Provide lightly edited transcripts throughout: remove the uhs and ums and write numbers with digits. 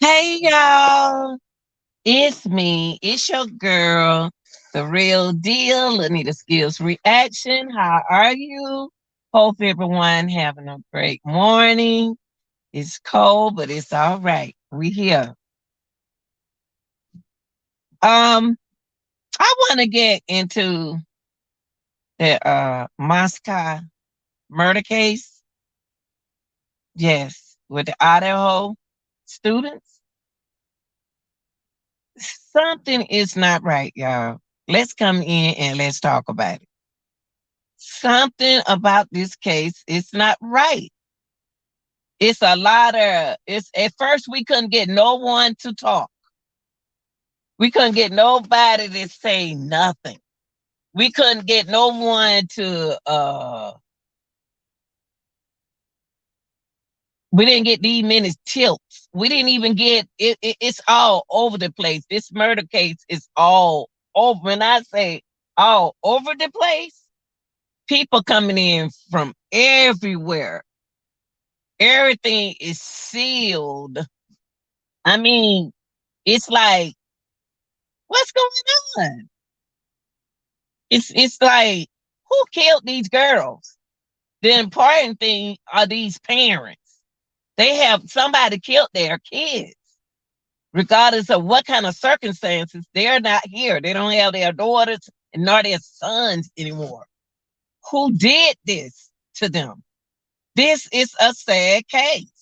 Hey y'all, it's me. It's your girl, the real deal. Anita Skills Reaction. How are you? Hope everyone having a great morning. It's cold, but it's all right. We here. Um, I want to get into the Moscow murder case. Yes, with the Idaho students. Something is not right, y'all. Let's come in and let's talk about it. Something about this case is not right. It's a lot of it's at first we couldn't get no one to talk. We couldn't get nobody to say nothing. We couldn't get no one to we didn't get these many tilts. We didn't even get it's all over the place. This murder case is all over. When I say all over the place, people coming in from everywhere. Everything is sealed. I mean, it's like, what's going on? It's like, who killed these girls? The important thing are these parents. They have somebody killed their kids, regardless of what kind of circumstances. They're not here. They don't have their daughters and nor their sons anymore. Who did this to them? This is a sad case.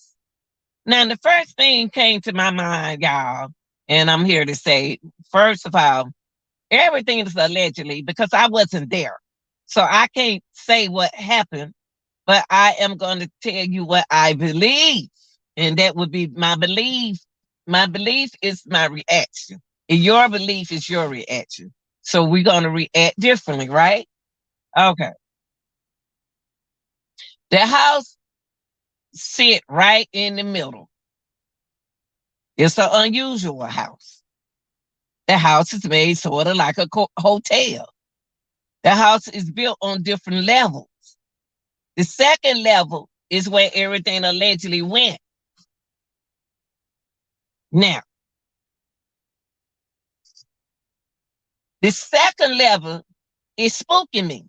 Now, the first thing came to my mind, y'all, and I'm here to say, first of all, everything is allegedly because I wasn't there. So I can't say what happened, but I am going to tell you what I believe. And that would be my belief. My belief is my reaction. And your belief is your reaction. So we're going to react differently, right? Okay. The house sit right in the middle. It's an unusual house. The house is made sort of like a hotel. The house is built on different levels. The second level is where everything allegedly went. Now, the second level is spooking me.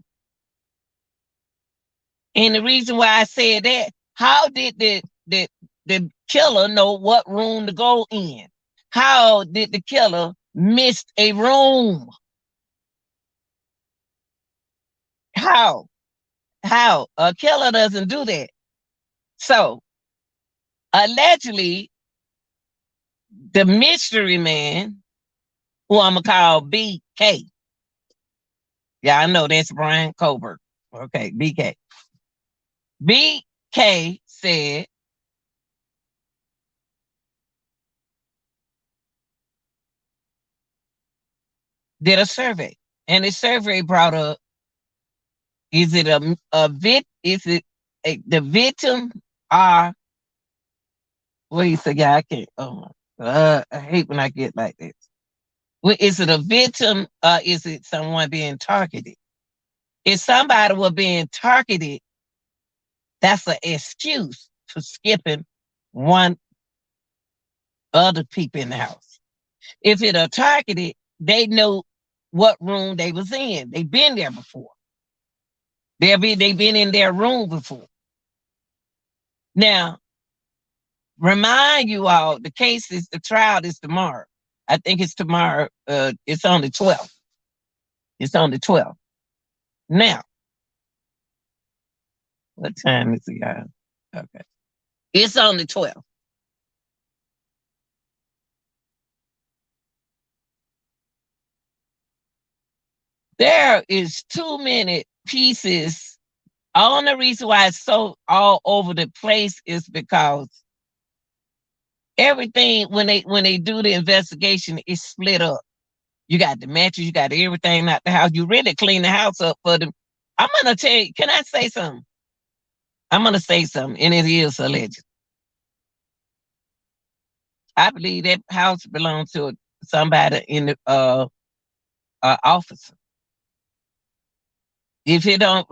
And the reason why I said that, how did the killer know what room to go in? How did the killer miss a room? How? How? A killer doesn't do that. So, allegedly, the mystery man, who I'm going to call BK, yeah, I know that's Brian Colbert. Okay, BK. BK said did a survey, and the survey brought up: is it a vit? Is it the victim? Or wait a second, I can't. Oh, I hate when I get like this. Well, is it a victim or is it someone being targeted? If somebody were being targeted, that's an excuse for skipping one other people in the house. If it are targeted, they know what room they was in. They've been there before. They've been in their room before. Now, remind you all, the trial is tomorrow. I think it's tomorrow. It's on the 12th. It's on the 12th. Now, what time is it, guys? Okay. It's on the 12th. There is too many pieces. All the reason why it's so all over the place is because everything when they do the investigation is split up. You got the mattress, you got everything out the house. You really clean the house up for them. I'm gonna tell you, can I say something? I'm gonna say something, and it is alleged. I believe that house belongs to somebody in the officer. If it don't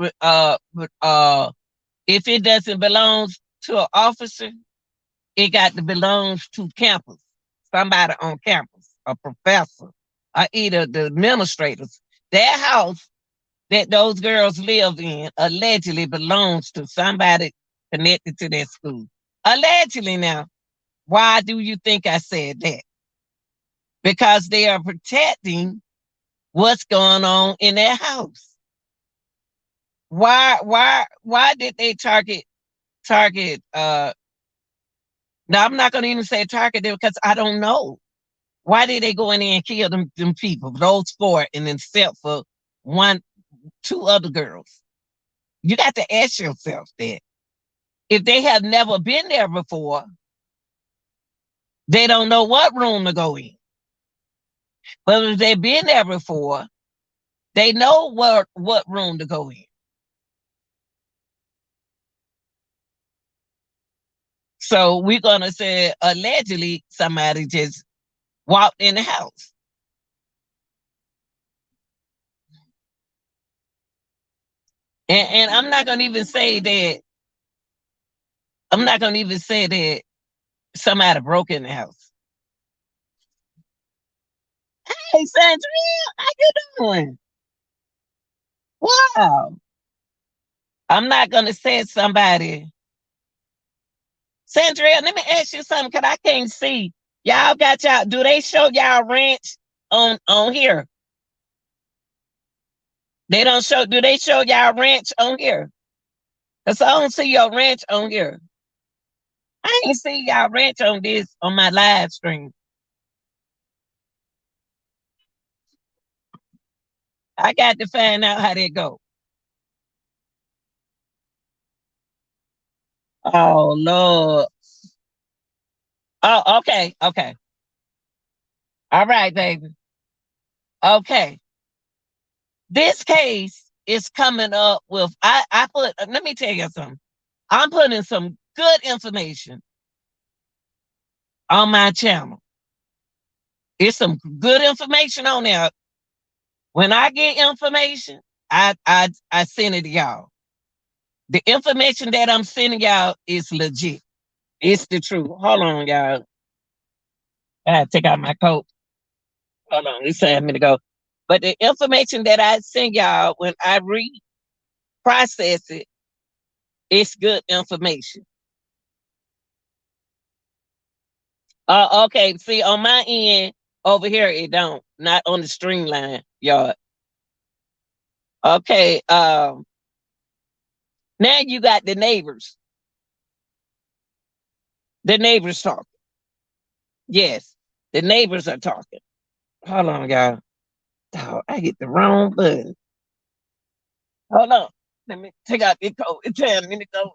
if it doesn't belong to an officer, it got to belongs to campus. somebody on campus, a professor, or either the administrators. That house that those girls live in allegedly belongs to somebody connected to that school. Allegedly now. Why do you think I said that? Because they are protecting what's going on in their house. Why did they target now I'm not gonna even say target them because I don't know. Why did they go in there and kill them people, those four, and then except for one, two other girls? You got to ask yourself that. If they have never been there before, they don't know what room to go in. But if they've been there before, they know what room to go in. So we're gonna say allegedly somebody just walked in the house. And I'm not gonna even say that somebody broke in the house. Hey Sandra, how you doing? Wow. I'm not gonna say somebody. Sandra, let me ask you something because I can't see. Y'all got y'all, do they show y'all ranch on here? They don't show, do they show y'all ranch on here? Because I don't see your ranch on here. I ain't see y'all ranch on this on my live stream. I got to find out how they go. Oh Lord. Oh, okay, okay. All right, baby. Okay. This case is coming up with I put let me tell you something. I'm putting some good information on my channel. It's some good information on there. When I get information, I send it to y'all. The information that I'm sending y'all is legit. It's the truth. Hold on, y'all. I had to take out my coat. Hold on, it's time me to go. But the information that I send y'all when I process it, it's good information. Okay. See, on my end over here, it don't. Not on the streamline, y'all. Okay. Now you got the neighbors. The neighbors talking. Yes, the neighbors are talking. Hold on, y'all. Oh, I hit the wrong button. Hold on. Let me take out the code. It's 10 minutes ago.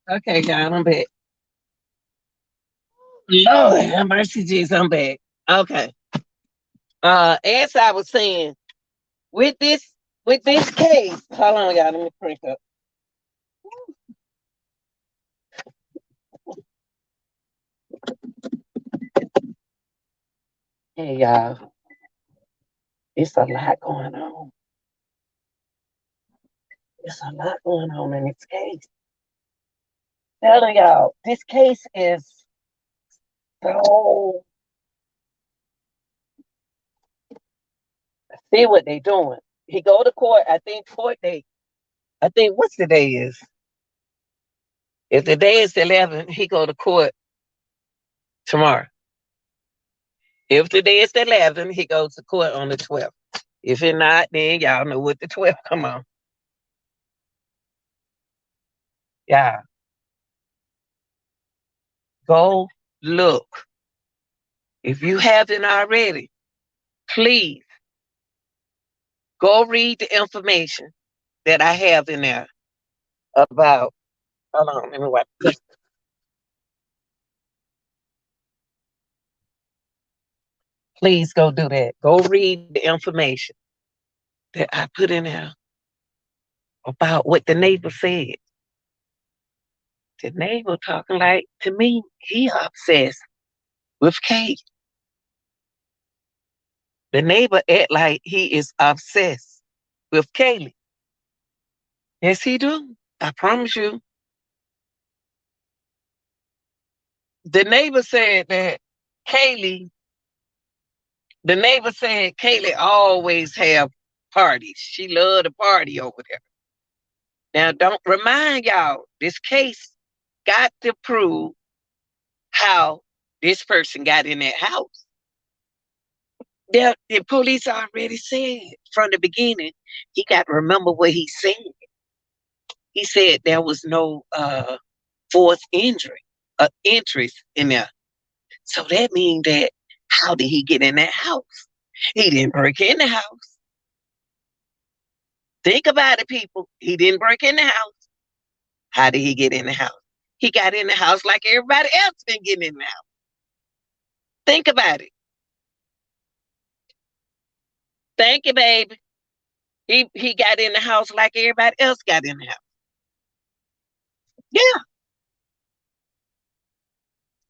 Okay, y'all, I'm back. Lord have mercy, Jesus, I'm back. Okay. As I was saying, with this with this case, hold on, y'all, let me crank up. Hey, y'all, it's a lot going on. It's a lot going on in this case. Telling y'all, this case is so See what they doing. He go to court. I think court date. I think what's the day is. If the day is the 11th, he go to court tomorrow. If the day is the 11th, he goes to court on the 12th. If it not, then y'all know what the 12th. Come on, yeah. Go look. If you haven't already, please go read the information that I have in there about. Hold on, let me watch. Please go do that. Go read the information that I put in there about what the neighbor said. The neighbor talking like to me, he obsessed with Kate. The neighbor act like he is obsessed with Kaylee. Yes, he do. I promise you. The neighbor said that Kaylee, the neighbor said Kaylee always have parties. She loved to party over there. Now, don't remind y'all, this case got to prove how this person got in that house. The police already said from the beginning, he got to remember what he said. He said there was no fourth injury, interest in there. So that means that how did he get in that house? He didn't break in the house. Think about it, people. He didn't break in the house. How did he get in the house? He got in the house like everybody else been getting in the house. Think about it. Thank you, baby. He got in the house like everybody else got in the house. Yeah.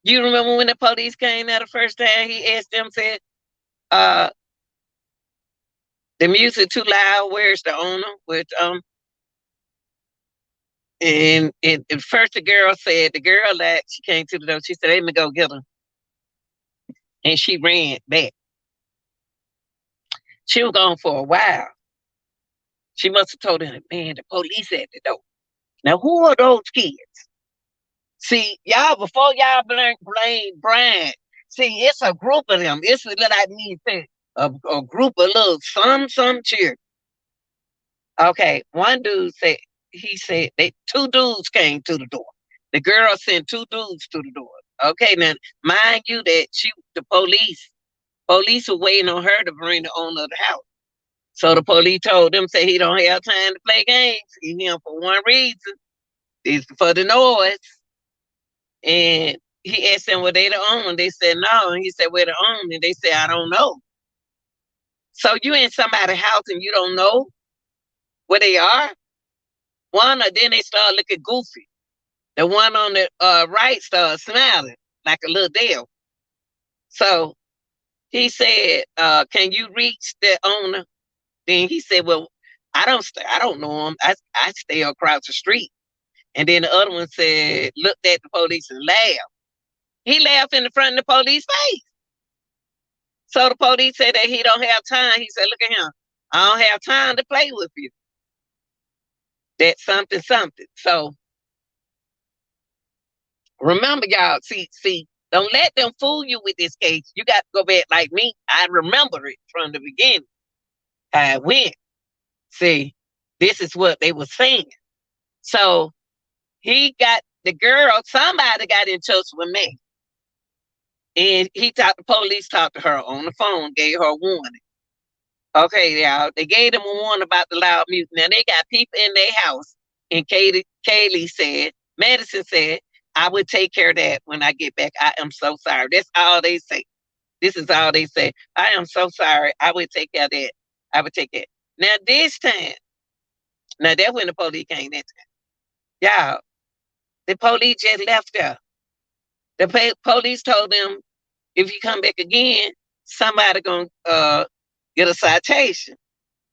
You remember when the police came there the first time? He asked them, said, uh, the music too loud. Where's the owner? Which and at first the girl said the girl that she came to the door. She said, "Let me go get her," and she ran back. She was gone for a while. She must have told him, "Man, the police at the door." Now, who are those kids? See, y'all, before y'all blame Brian, see, it's a group of them. It's what I need to say. A group of little some cheer. Okay, one dude said he said they two dudes came to the door. The girl sent two dudes to the door. Okay, now mind you that the police were waiting on her to bring the owner of the house. So the police told them, say he don't have time to play games. He here for one reason. It's for the noise. And he asked them, were they the owner? They said no. And he said, we're the owner. And they said, I don't know. So you in somebody's house and you don't know where they are? One, or then they start looking goofy. The one on the right started smiling like a little devil. So he said, can you reach the owner? Then he said, well, I don't know him. I stay across the street. And then the other one said, looked at the police and laughed. He laughed in the front of the police face. So the police said that he don't have time. He said, look at him. I don't have time to play with you. That's something. So remember, y'all, see, don't let them fool you with this case. You got to go back like me. I remember it from the beginning. I went. See, this is what they were saying. So he got the girl, somebody got in touch with me. And the police talked to her on the phone, gave her a warning. Okay, y'all, they gave them a warning about the loud music. Now they got people in their house. And Kaylee said, Madison said, I would take care of that when I get back. I am so sorry. That's all they say. This is all they say. I am so sorry. I would take care of that. I would take it. Now this time, now that's when the police came that time. Y'all, the police just left there. The police told them, if you come back again, somebody gonna get a citation.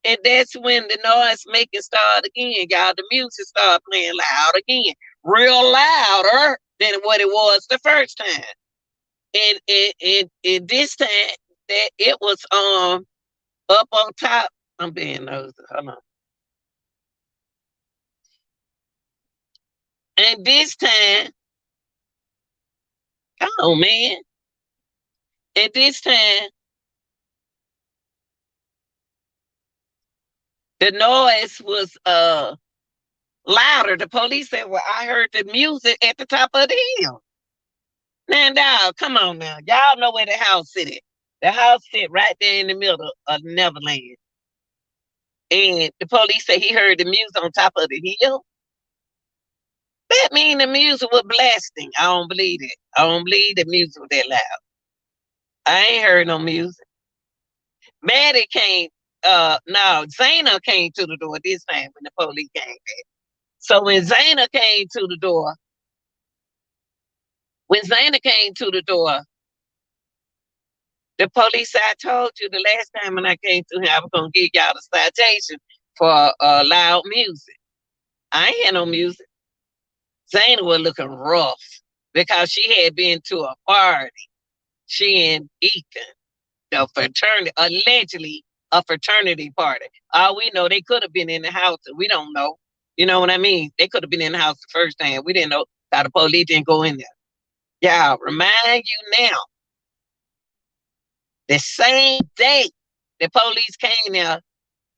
And that's when the noise making started again, y'all. The music started playing loud again, real louder than what it was the first time. And this time that it was Up on top, I'm being nosy. Hold on. And this time, come on, man. And this time, the noise was louder. The police said, "Well, I heard the music at the top of the hill." Now, dog, come on now. Y'all know where the house sit at. The house sit right there in the middle of Neverland. And the police said he heard the music on top of the hill. That mean the music was blasting. I don't believe it. I don't believe the music was that loud. I ain't heard no music. Maddie came, no, Zayna came to the door this time when the police came back. So when Zayna came to the door, the police said, I told you the last time when I came to him, I was going to give y'all the citation for loud music. I ain't had no music. Zayna was looking rough because she had been to a party. She and Ethan, the fraternity, allegedly a fraternity party. All we know, they could have been in the house. We don't know. You know what I mean? They could have been in the house the first time. We didn't know how the police didn't go in there. Yeah, remind you now, the same day the police came there,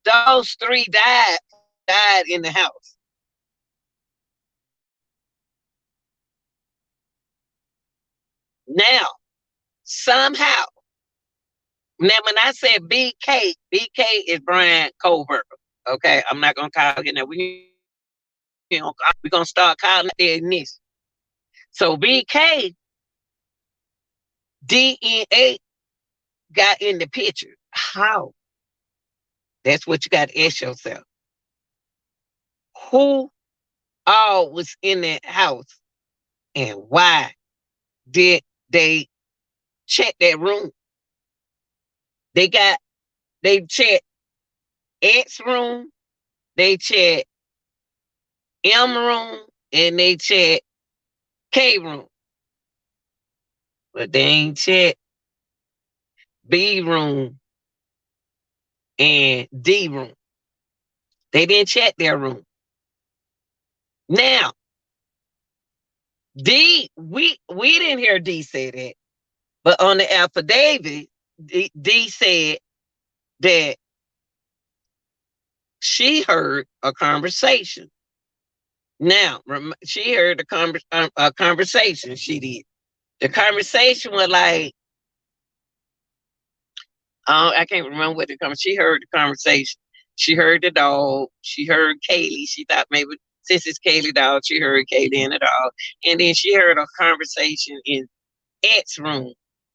those three died in the house. Now, somehow, now when I said BK is Brian Colbert. Okay, I'm not gonna call it now. We're gonna start calling it their initial. So BK DNA got in the picture. How? That's what you got to ask yourself. Who all was in that house and why did they check that room? They checked X room, they checked M room, and they checked K room. But they ain't checked B room and D room. They didn't check their room. Now, we didn't hear D say that, but on the affidavit, D said that she heard a conversation. Now, she heard a conversation. She did. The conversation was like, I can't remember what the conversation. She heard the conversation. She heard the dog. She heard Kaylee. She thought maybe since it's Kaylee dog, she heard Kaylee and the dog. And then she heard a conversation in Ed's room.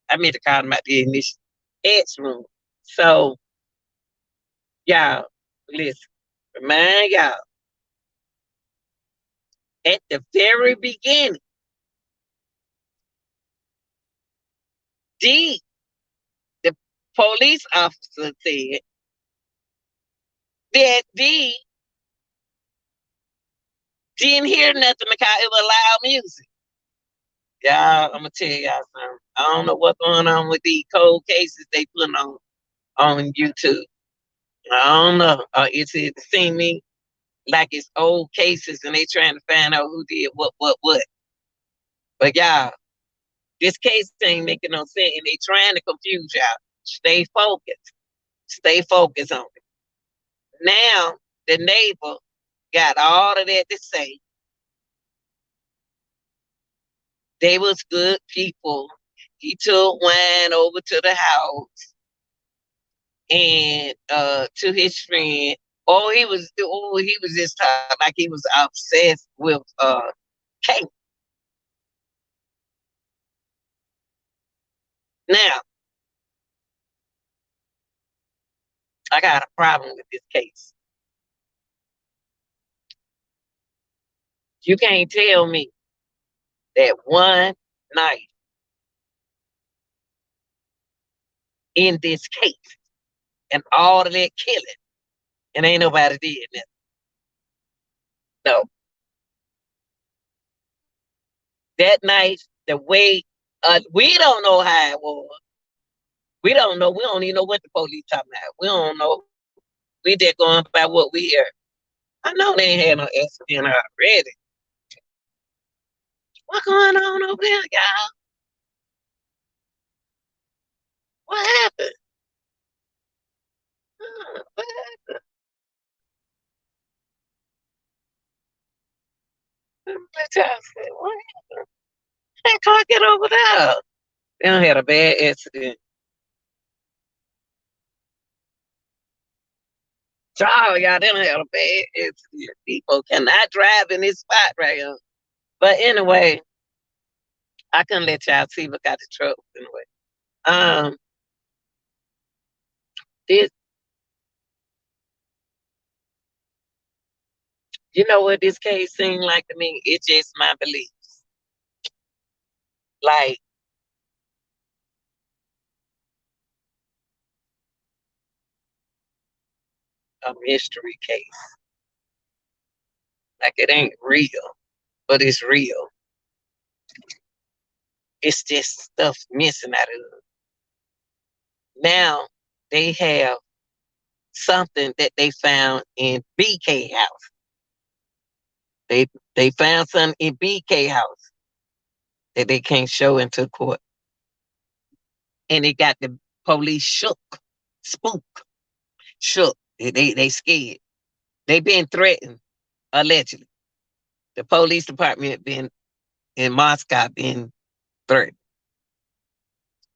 I meant to call him out the initial Ed's room. So, y'all, listen, remind y'all, at the very beginning, D, the police officer said that D didn't hear nothing because it was loud music. Y'all, I'm gonna tell y'all something. I don't know what's going on with these cold cases they put on YouTube. I don't know. It seems me like it's old cases and they trying to find out who did what. But y'all, this case ain't making no sense, and they trying to confuse y'all. Stay focused. Stay focused on it. Now the neighbor got all of that to say. They was good people. He took wine over to the house and to his friend. He was just talking like he was obsessed with Kate. Now, I got a problem with this case. You can't tell me that one night in this case and all of that killing and ain't nobody did nothing. No. That night, the way we don't know how it was, We don't know. We don't even know what the police talking about. We don't know. We just going by what we hear. I know they ain't had no accident already. What going on over there, y'all? What happened? What happened? Let y'all say, what happened? That car get over there. They done had a bad accident. Charles, y'all, they done had a bad accident. People cannot drive in this spot right here. But anyway, I couldn't let y'all see look out the truck anyway. Um, this, you know what this case seemed like to me? It's just my beliefs. Like a mystery case. Like it ain't real, but it's real. It's just stuff missing out of it. Now they have something that they found in BK house. They they found something in BK house that they can't show into court. And it got the police shook, spook, shook. They scared. They been threatened, allegedly. The police department been in Moscow been threatened.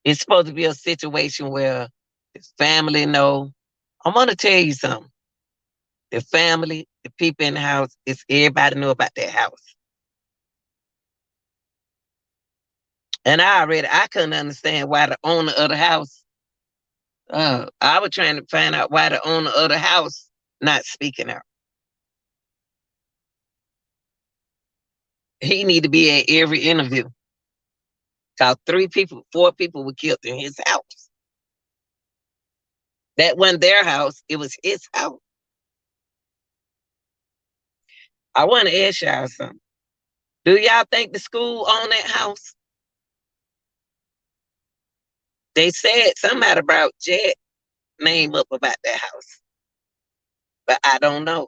It's supposed to be a situation where his family know. I'm gonna tell you something. The family, the people in the house, it's everybody know about their house. And I couldn't understand why the owner of the house. I was trying to find out why the owner of the house not speaking out. He need to be at every interview. Cause 3 people, 4 people were killed in his house. That wasn't their house, it was his house. I want to ask y'all something. Do y'all think the school own that house? They said somebody brought Jet name up about that house, but I don't know.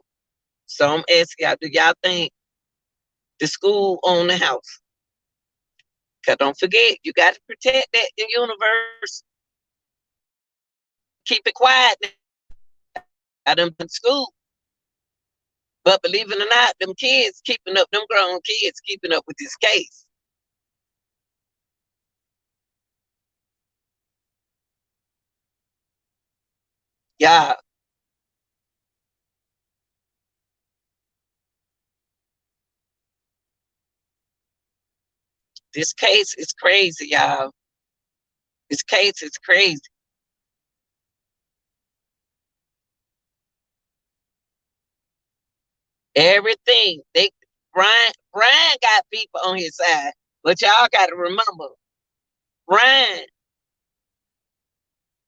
So I'm asking y'all, do y'all think the school own the house? Cause don't forget, you got to protect that in universe. Keep it quiet. I done been school. But believe it or not, them kids keeping up, them grown kids keeping up with this case. Yeah, this case is crazy, y'all. This case is crazy. Everything they Brian got people on his side, but y'all got to remember, Brian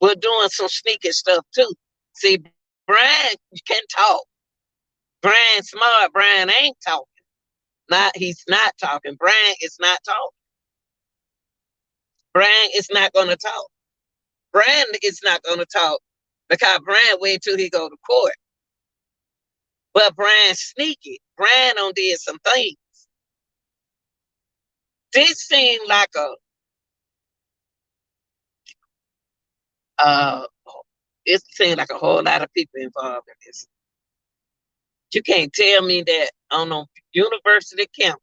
was doing some sneaky stuff too. See, Brian can talk. Brian smart. Brian ain't talking. Not he's not talking. Brian is not talking. Brian is not going to talk. Brian is not going to talk because Brian wait till he go to court. But Brian sneaky. Brian on did some things. This seemed like a uh it seemed like a whole lot of people involved in this. You can't tell me that on a university campus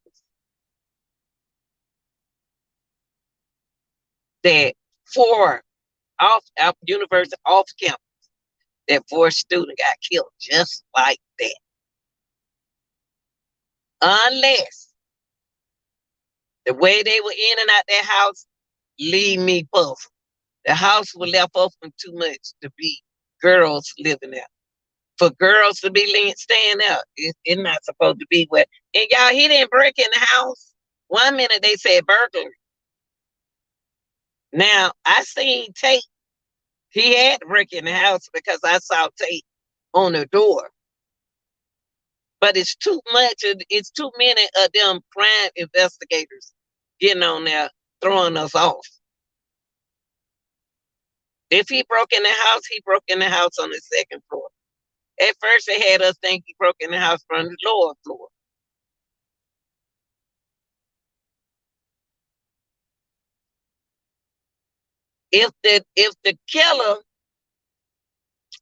that four off university off campus that 4 students got killed just like that. Unless the way they were in and out that house leave me puzzled. The house was left open too much to be girls living there. For girls to be staying there, it's not supposed to be where. And y'all, he didn't break in the house. One minute they said burglary. Now I seen Tate. He had to break in the house because I saw Tate on the door. But it's too much. It's too many of them crime investigators getting on there throwing us off. If he broke in the house, he broke in the house on the second floor. At first, they had us think he broke in the house from the lower floor. If the killer,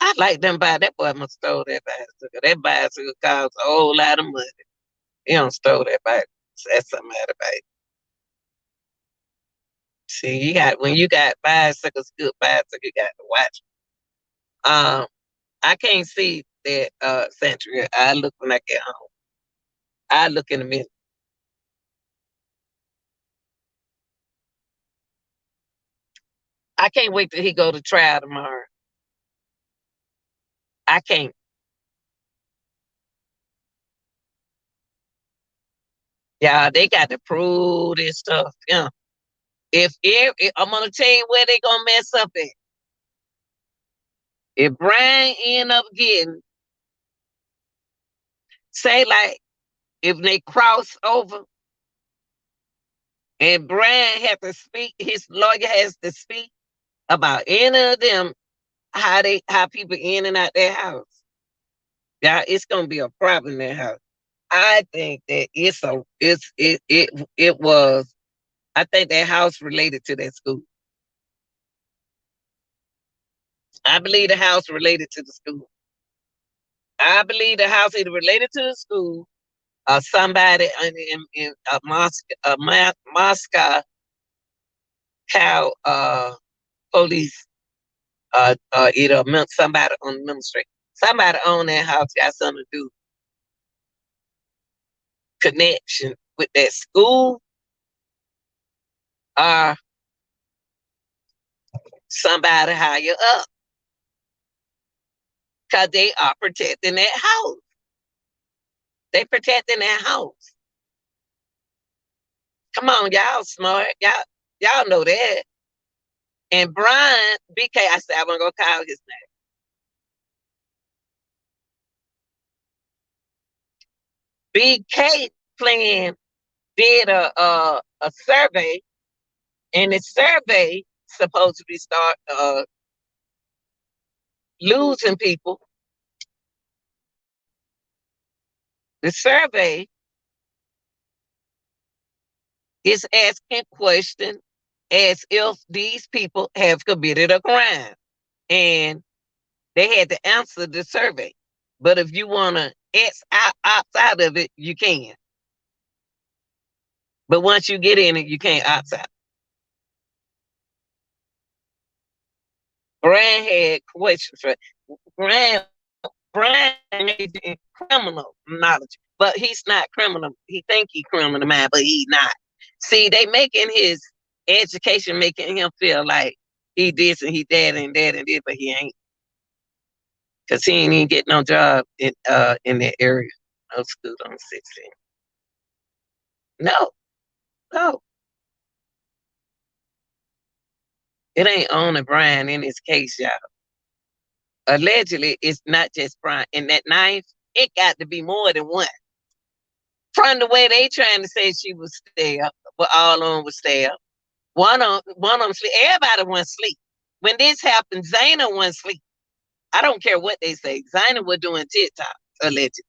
I like them by that boy must stole that bicycle. That bicycle costs a whole lot of money. He don't stole that bicycle. That's something about it. See, you got when you got bicycles, good bicycle, you got to watch. I can't see that Century. I look when I get home. I look in a minute. I can't wait till he go to trial tomorrow. I can't. Yeah, they got to prove this stuff. Yeah. If I'm gonna tell you where they gonna mess up at. If Brian end up getting, say like if they cross over and Brian has to speak, his lawyer has to speak about any of them, how people in and out their house. Yeah, it's gonna be a problem in their house. I think that it was. I think that house related to that school. I believe the house related to the school. I believe the house either related to the school or somebody in Moscow cow police either somebody on the administration. Somebody on that house got something to do connection with that school or somebody higher up because they are protecting that house. They protecting that house. Come on, y'all smart. Y'all know that. And Brian, BK, I said I wasn't gonna call his name. BK plan did a survey, and the survey supposed to be start losing people. The survey is asking questions as if these people have committed a crime, and they had to answer the survey. But if you want to opt out of it, you can. But once you get in it, you can't opt out. Brian had questions for Brian. Brian majored in criminal knowledge, but he's not criminal. He think he criminal man, but he not. See, they making his education making him feel like he this and he that and that and this, but he ain't. Cause he ain't even get no job in that area. No school on 16. No, no. It ain't only Brian in this case, y'all. Allegedly, it's not just Brian. In that knife, it got to be more than one. From the way they trying to say she was there, but all of them was there. One of them sleep. Everybody went sleep. When this happened, Zayna went sleep. I don't care what they say. Zayna was doing TikTok, allegedly,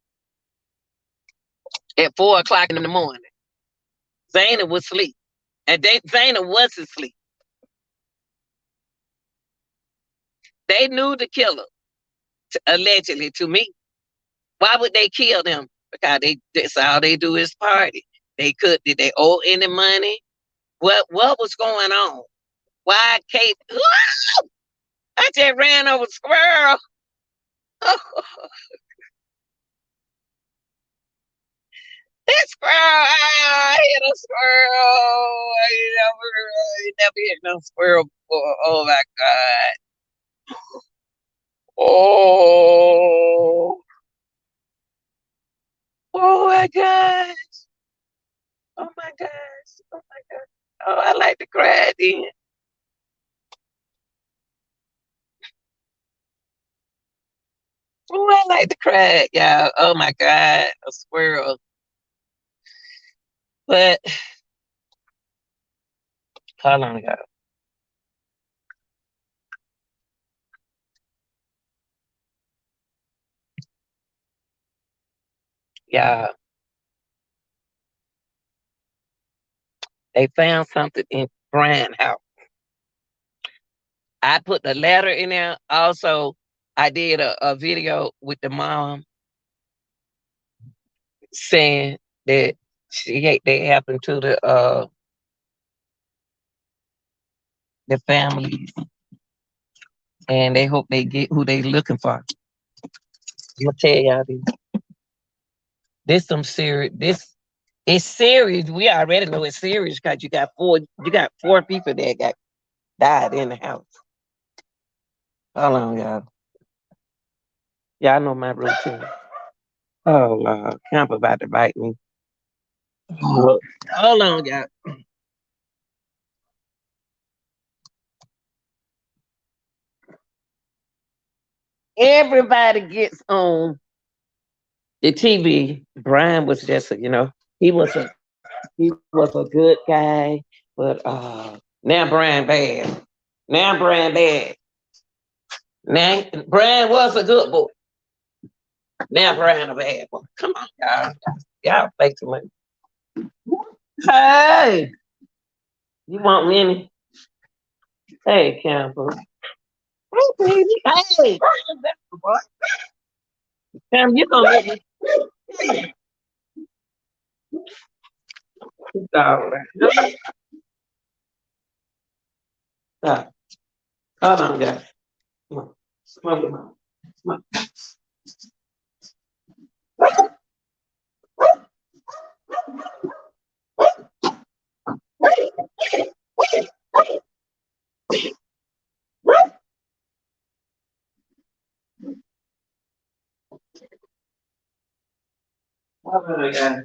at 4 o'clock in the morning. Zayna was asleep. And Zayna was asleep. They knew the killer, allegedly, to me. Why would they kill them? Because that's all they do is party. Did they owe any money? What was going on? Why Kate? I just ran over a squirrel. That squirrel, I hit a squirrel. I never hit no squirrel before. Oh my God. Oh, oh my gosh. Oh my gosh. Oh my gosh. Oh, I like to cry then. Oh, I like to cry, y'all. Oh my God. A squirrel. But hold on, y'all. Yeah, they found something in Brian house. I put the letter in there. Also, I did a video with the mom saying that they happened to the families, and they hope they get who they looking for. I'm gonna tell y'all this some serious. This it's serious. We already know it's serious because you got four people that got died in the house. Hold on, y'all. Y'all know my routine. Oh Lord, Camp about to bite me. Hold on, y'all. Everybody gets on the TV. Brian was just, he was a good guy, but now Brian bad. Now Brian bad. Now Brian was a good boy. Now Brian a bad boy. Come on, y'all. Y'all play too much. Hey, you want many? Hey, Campbell. Hey, baby. Hey, boy. Cam, you gonna let me? All right. Stop. Hold on, guys. Come on. Come on. Come on. Hold on, guys.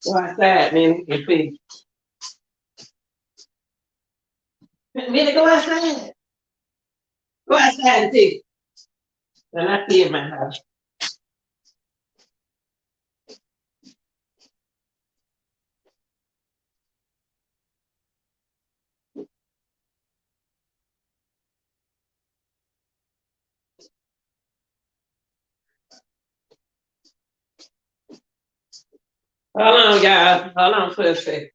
Go outside, man. And see. Minnie, go outside. Go outside and see. And I see in my house. Hold on, y'all. Hold on for a second.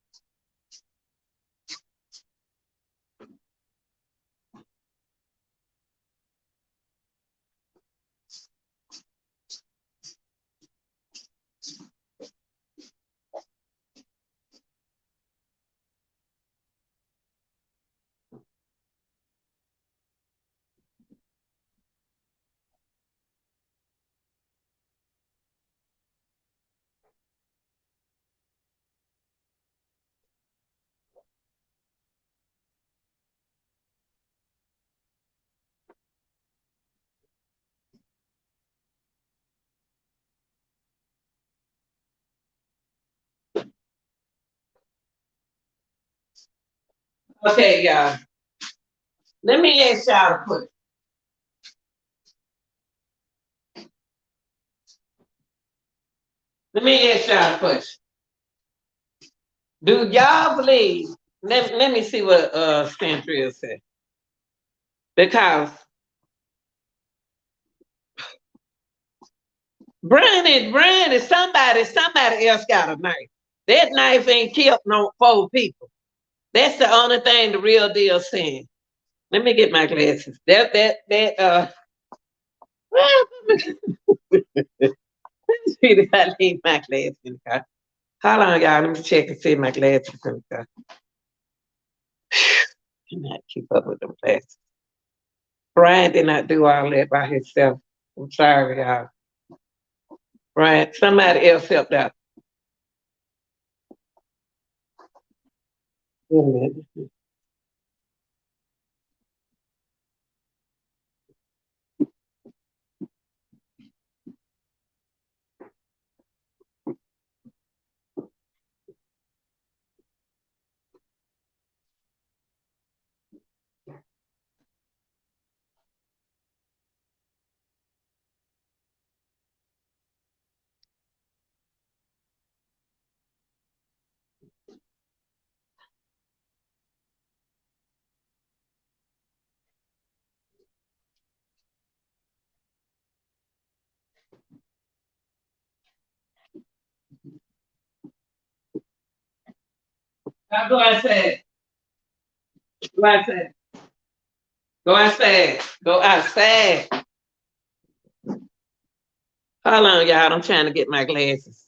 Okay, y'all. Let me ask y'all a question. Let me ask y'all a question. Do y'all believe? Let me see what Sandria said. Because Brian is somebody else got a knife. That knife ain't killed no 4 people. That's the only thing the real deal saying. Let me get my glasses. That see if I leave my glasses in the car. Hold on, y'all. Let me check and see my glasses in the car. Cannot keep up with them glasses. Brian did not do all that by himself. I'm sorry, y'all. Brian, somebody else helped out. Wait a minute. Now go outside. Go outside. Go outside. Go outside. Hold on, y'all. I'm trying to get my glasses.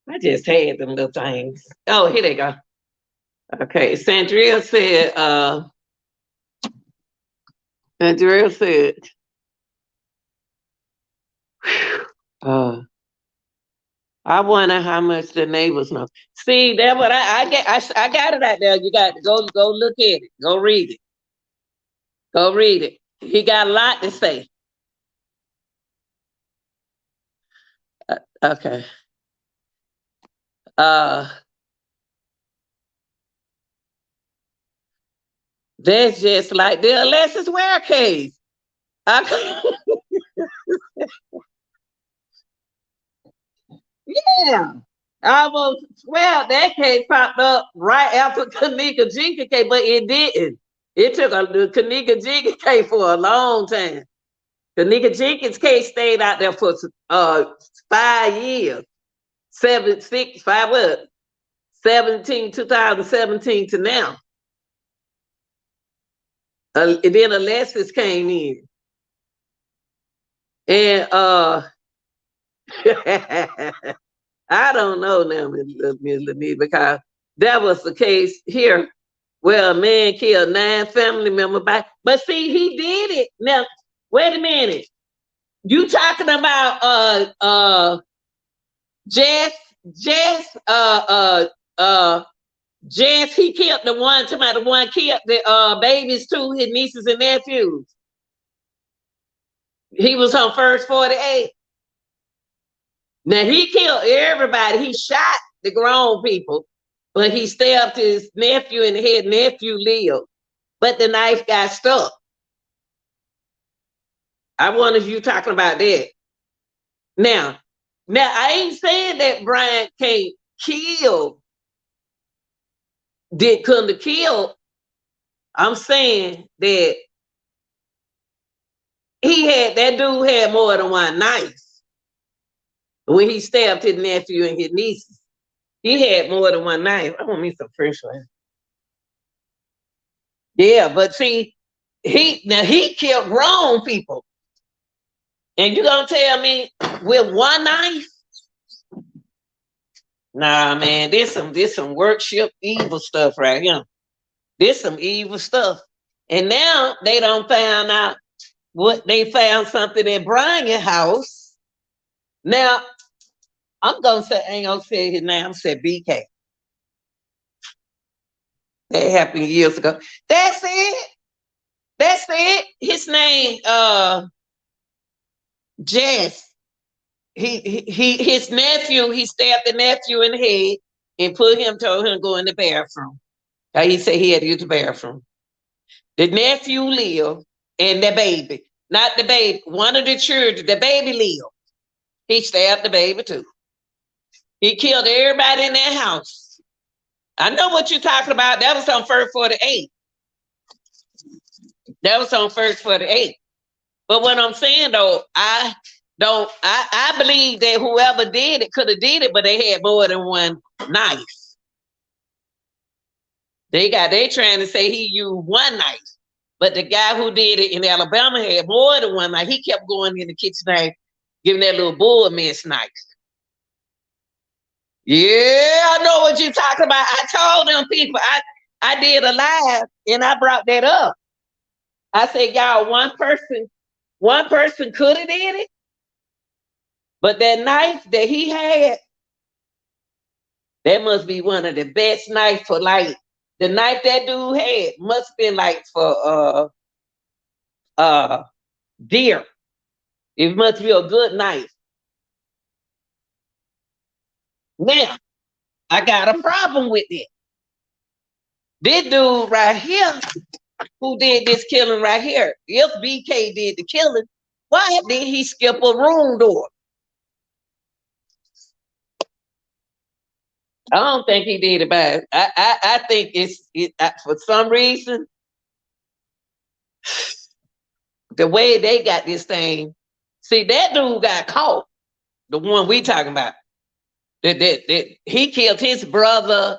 I just had them little things. Oh, here they go. Okay. Sandria said, uh, I wonder how much the neighbors know. See, that what I get. I got it out there. You got to go look at it. Go read it. Go read it. He got a lot to say. Okay. Uh, that's just like the Alexis Ware case. Yeah. Almost, well, that case popped up right after Kanika Jenkins case, but it didn't. It took the Kanika Jenkins case for a long time. Kanika Jenkins case stayed out there for 5 years. 2017 to now. And then Alexis came in. And I don't know now, Ms. because that was the case here where a man killed 9 family members. But see, he did it. Now, wait a minute. You talking about Jess, Jess, Jess, he killed the one, the one killed the babies too, his nieces and nephews. He was on first 48. Now he killed everybody. He shot the grown people, but he stabbed his nephew in the head. Nephew lived, but the knife got stuck. I wonder if you talking about that. Now I ain't saying that Brian can't kill. Couldn't have killed. I'm saying that that dude had more than one knife when he stabbed his nephew and his nieces. He had more than one knife. I want me some fresh one. Yeah, but see, he killed grown people. And you gonna tell me with one knife? Nah, man, this some worship evil stuff right here. This some evil stuff. And now they don't find out what they found something in Brian's house. Now, I'm gonna say, I ain't gonna say his name, I'm say BK. That happened years ago. That's it. That's it. His name, Jess. His nephew, he stabbed the nephew in the head and told him to go in the bathroom. He said he had to use the bathroom. The nephew lived and the baby. Not the baby, one of the children, the baby lived. He stabbed the baby too. He killed everybody in that house. I know what you're talking about. That was on first 48. That was on first 48. But what I'm saying though, I believe that whoever did it could have did it, but they had more than one knife. They trying to say he used one knife, but the guy who did it in Alabama had more than one knife. He kept going in the kitchen knife, giving that little bull mess knife. Yeah, I know what you're talking about. I told them people, I did a live and I brought that up. I said, y'all, one person could have did it, but that knife that he had, that must be one of the best knives for like the knife that dude had must have been like for deer. It must be a good knife. Now, I got a problem with it. This dude right here, who did this killing right here, if BK did the killing, why did he skip a room door? I don't think he did it bad. I think for some reason, the way they got this thing, See, that dude got caught. The one we talking about. That he killed his brother.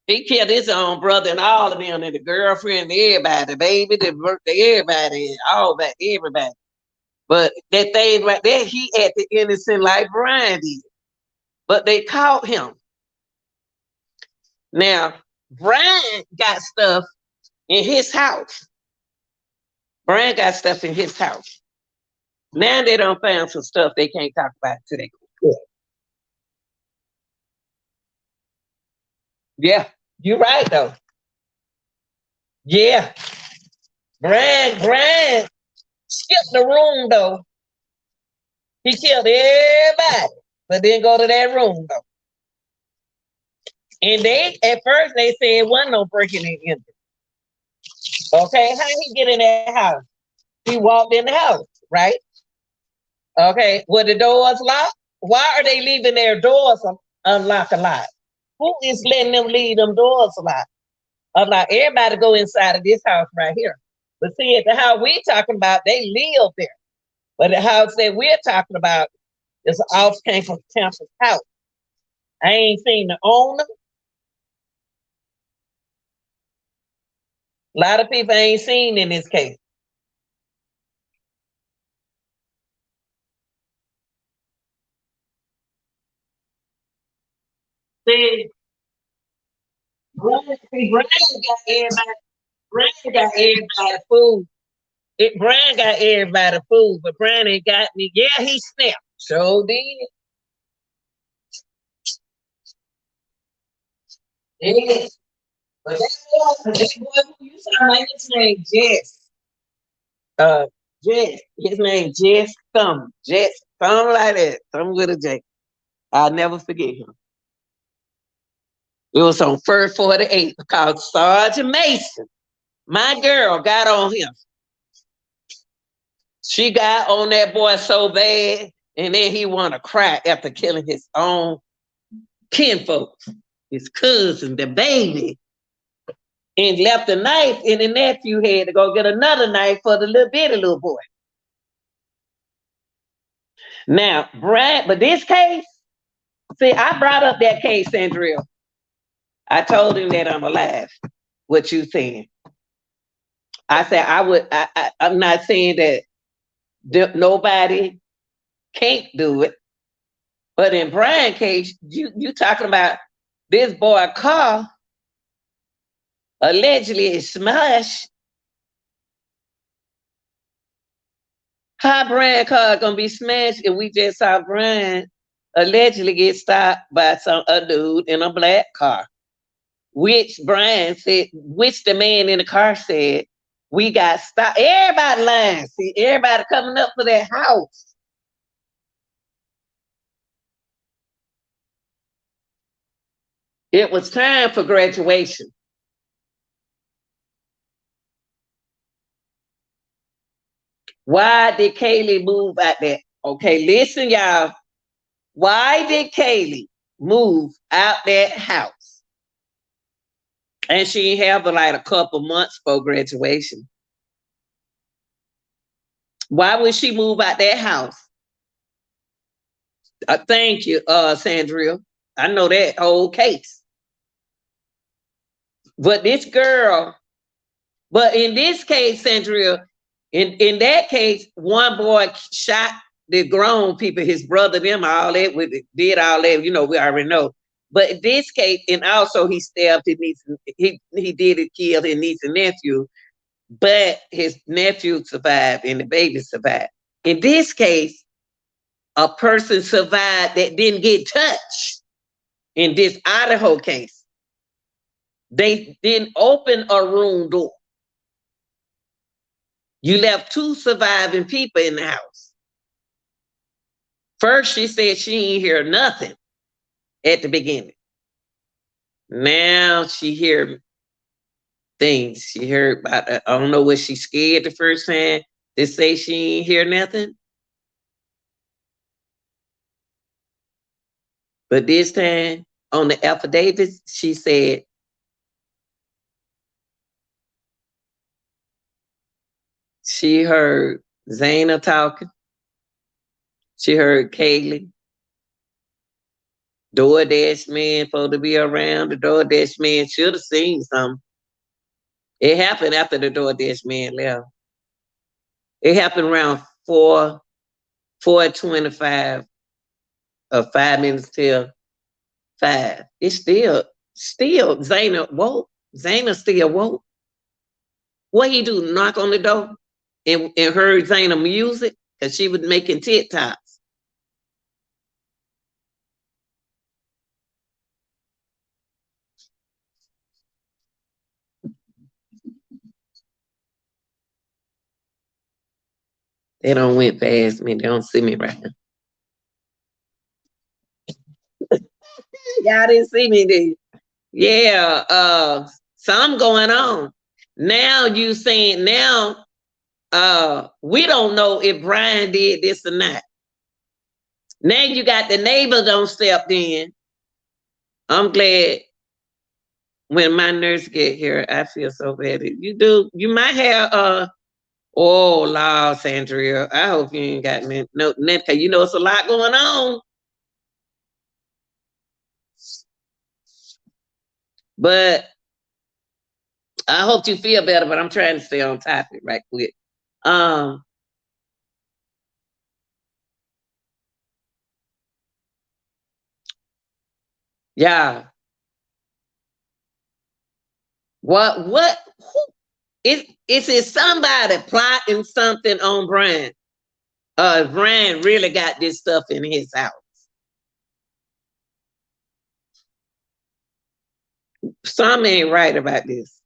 He killed his own brother and all of them, and the girlfriend, everybody, the baby, everybody, all that, everybody. But that thing right there, he acted innocent like Brian did. But they caught him. Now, Brian got stuff in his house. Brian got stuff in his house. Now they done found some stuff they can't talk about today. Yeah, you're right though. Yeah, Brian skipped the room though. He killed everybody, but didn't go to that room though. And they at first they said it wasn't no breaking and entering. Okay, how he get in that house? He walked in the house, right? Okay, were the doors locked? Why are they leaving their doors unlocked a lot? Who is letting them leave them doors locked? Unlocked. Everybody go inside of this house right here. But see, at the house we talking about, they live there. But the house that we're talking about is off campus house. I ain't seen the owner. A lot of people ain't seen in this case. See, Brian got everybody. Brian got everybody food. Brian got everybody food, but Brian ain't got me. Yeah, he snapped. So did. Yeah. But that boy who you sound like his name Jess. Jess. His name Jess Thumb. Jess Thumb like that. Thumb with a J. I'll never forget him. It was on First 48 called Sergeant Mason. My girl got on him. She got on that boy so bad, and then he wanted to cry after killing his own kinfolk, his cousin, the baby, and left the knife in the nephew head to go get another knife for the little bitty little boy. Now, Brad, but this case, see, I brought up that case, Andrea. I told him that I'm alive. What you saying? I said I would. I'm not saying that nobody can't do it, but in Brian case, you talking about this boy car allegedly is smashed. How Brian car gonna be smashed if we just saw Brian allegedly get stopped by a dude in a black car? Which Brian said, which the man in the car said, we got stopped. Everybody lying. See, everybody coming up for that house. It was time for graduation. Why did Kaylee move out there? Okay, listen, y'all. Why did Kaylee move out that house? And she have like a couple months for graduation. Why would she move out that house? Thank you, Sandria. I know that whole case. But this girl, but in this case, Sandria, in that case, one boy shot the grown people, his brother, them, all that, did all that, we already know. But in this case, and also he stabbed his niece, he did it, kill his niece and nephew, but his nephew survived and the baby survived. In this case, a person survived that didn't get touched. In this Idaho case, they didn't open a room door. You left two surviving people in the house. First, she said she ain't hear nothing at the beginning. Now she hear things. She heard about, I don't know, was she scared the first time to say she ain't hear nothing? But this time on the affidavit, she said she heard Zana talking. She heard Kaylee. DoorDash man supposed to be around. The DoorDash man should have seen something. It happened after the DoorDash man left. It happened around 4:25 or 5 minutes till 5. It's still Zayna woke. Zayna still woke. What he do? Knock on the door and heard Zayna music because she was making TikToks. They don't went past me. They don't see me right now. Y'all didn't see me, did you? Yeah, something going on. Now you saying now we don't know if Brian did this or not. Now you got the neighbor don't stepped in. I'm glad when my nurse get here, I feel so bad. You do, you might have oh Lord, Sandria. I hope you ain't got no cause you know it's a lot going on. But I hope you feel better, but I'm trying to stay on topic right quick. Um yeah. What who is it somebody plotting something on Brian? Brian really got this stuff in his house. Something ain't right about this.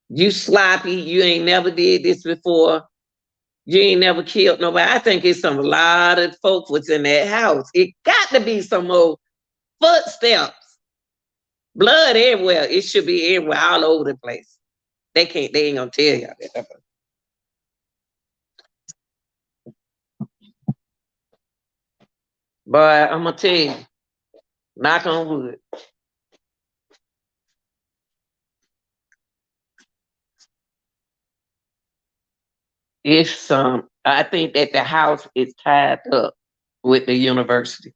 You sloppy, you ain't never did this before. You ain't never killed nobody. I think it's a lot of folks was in that house. It got to be some more footsteps. Blood everywhere. It should be everywhere, all over the place. They ain't gonna tell y'all that. But I'm gonna tell you, knock on wood. It's I think that the house is tied up with the university.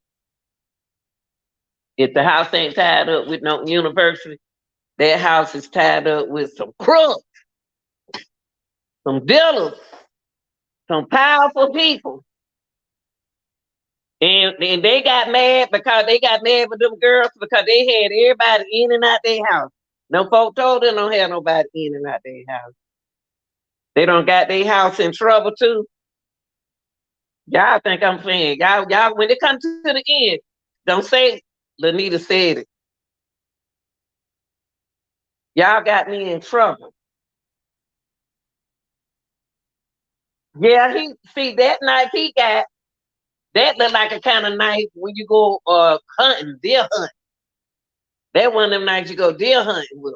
If the house ain't tied up with no university, that house is tied up with some crooks, some dealers, some powerful people. And they got mad because they got mad with them girls because they had everybody in and out their house. No folk told them don't have nobody in and out their house. They don't got their house in trouble too. Y'all think I'm playing. Y'all, when it comes to the end, don't say Lanita said it. Y'all got me in trouble. Yeah, he see that knife he got, that look like a kind of knife when you go hunting, deer hunting. That one of them nights you go deer hunting with.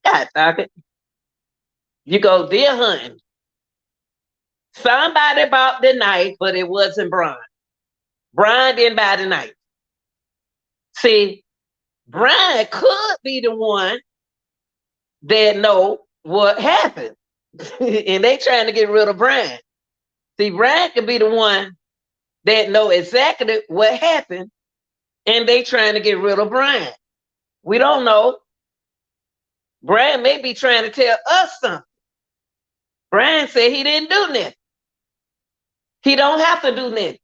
God dog it. You go deer hunting. Somebody bought the knife, but it wasn't Brian. Brian didn't buy the knife. See, Brian could be the one that know what happened. And they trying to get rid of Brian. See, Brian could be the one that know exactly what happened, and they trying to get rid of Brian. We don't know. Brian may be trying to tell us something. Brian said he didn't do nothing. He don't have to do nothing.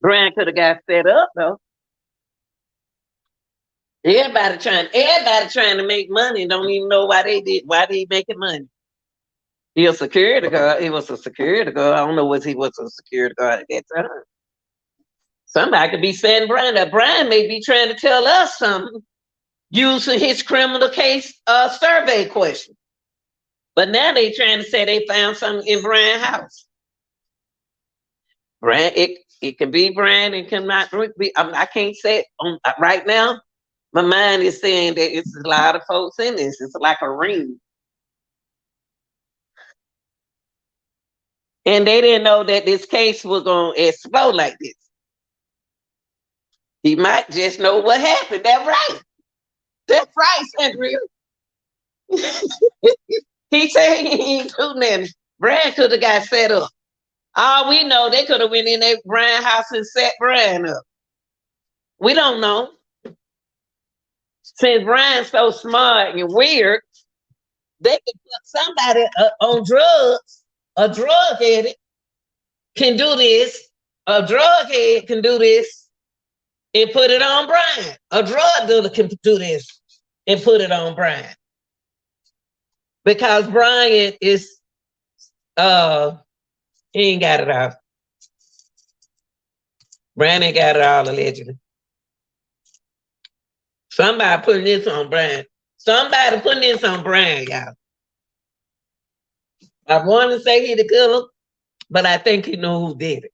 Brian could have got set up though. Everybody trying to make money and don't even know why they making money. He a security guard. He was a security guard. I don't know what he was a security guard at that time. Somebody could be saying Brian up. Brian may be trying to tell us something using his criminal case survey question. But now they trying to say they found something in Brian's house. Brian, it can be Brian, it cannot be. I can't say it right now. My mind is saying that it's a lot of folks in this. It's like a ring. And they didn't know that this case was going to explode like this. He might just know what happened. That's right. That's right, Sandria. He said he ain't do nothing. Brian could have got set up. All we know, they could have went in their Brian house and set Brian up. We don't know. Since Brian's so smart and weird, they can put somebody on drugs. A drug addict can do this. A drug head can do this and put it on Brian. A drug dealer can do this and put it on Brian. Because Brian is he ain't got it all. Brian ain't got it all allegedly. Somebody putting this on Brian. Somebody putting this on Brian, y'all. I want to say he the killer, but I think he know who did it.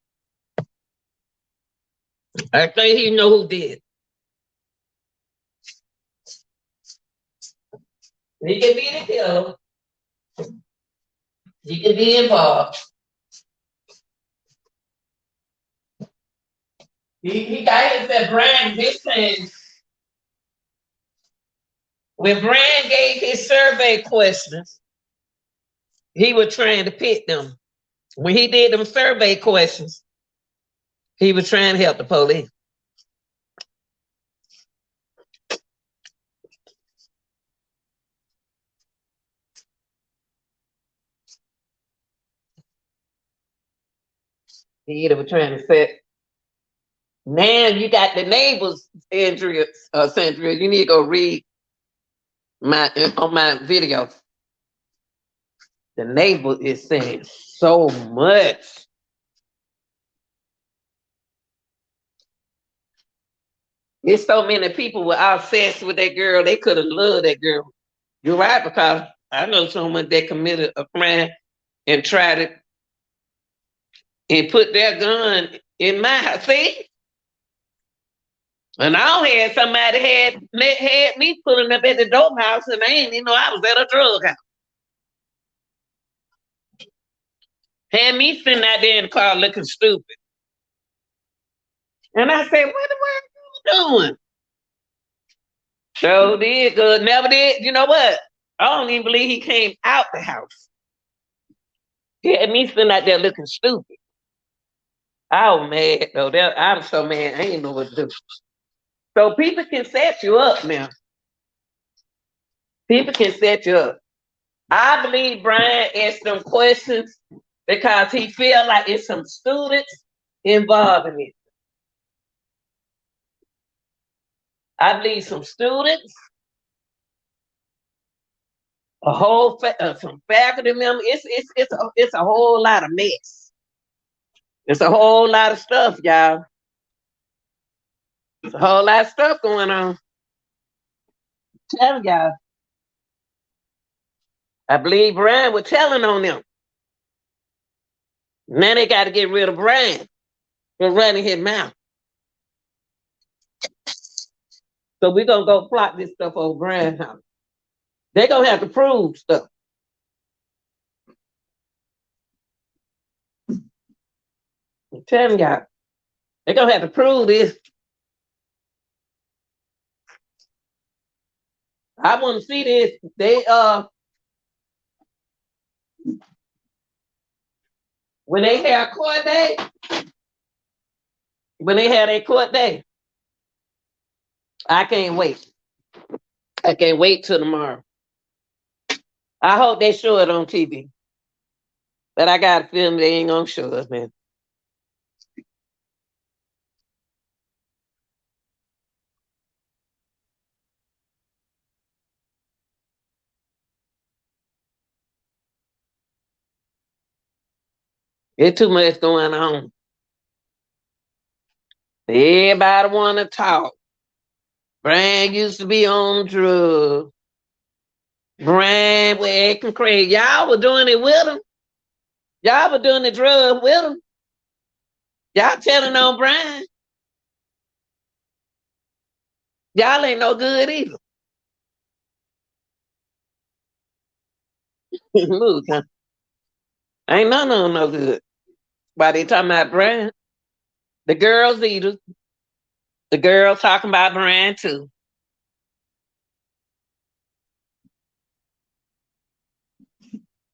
I think he know who did it. He can be the killer. He can be involved. He got himself Brian this time. When Brian gave his survey questions, he was trying to pit them. When he did them survey questions, he was trying to help the police. He either was trying to set. Now you got the neighbors, Andrea, Sandra. You need to go read on my video. The neighbor is saying so much. There's so many people were obsessed with that girl. They could have loved that girl. You're right, because I know someone that committed a crime and tried it and put their gun in my house. See? And I had somebody had me pulling up at the dope house, and I ain't even know I was at a drug house. Had me sitting out there in the car looking stupid. And I said, what the world are you doing? So did good, never did. You know what? I don't even believe he came out the house. He had me sitting out there looking stupid. I was mad though. I was so mad. I ain't know what to do. So people can set you up now. People can set you up. I believe Brian asked them questions because he feel like it's some students involved in it. I believe some students, a whole some faculty members. It's a whole lot of mess. It's a whole lot of stuff, y'all. There's a whole lot of stuff going on. Tell y'all. I believe Brian was telling on them. Now they got to get rid of Brian for running his mouth. So we're going to go plot this stuff over Brian's house. They're going to have to prove stuff. I'm telling y'all. They're going to have to prove this. I want to see this. When they have court day, I can't wait. I can't wait till tomorrow. I hope they show it on TV. But I got a feeling they ain't gonna show us, man. There's too much going on. Everybody wanna talk. Brian used to be on drugs. Brian was acting crazy. Y'all were doing it with him. Y'all were doing the drug with him. Y'all telling on Brian. Y'all ain't no good either. Look, huh? Ain't none of them no good. Why they talking about Brian? The girls either. The girls talking about Brian too.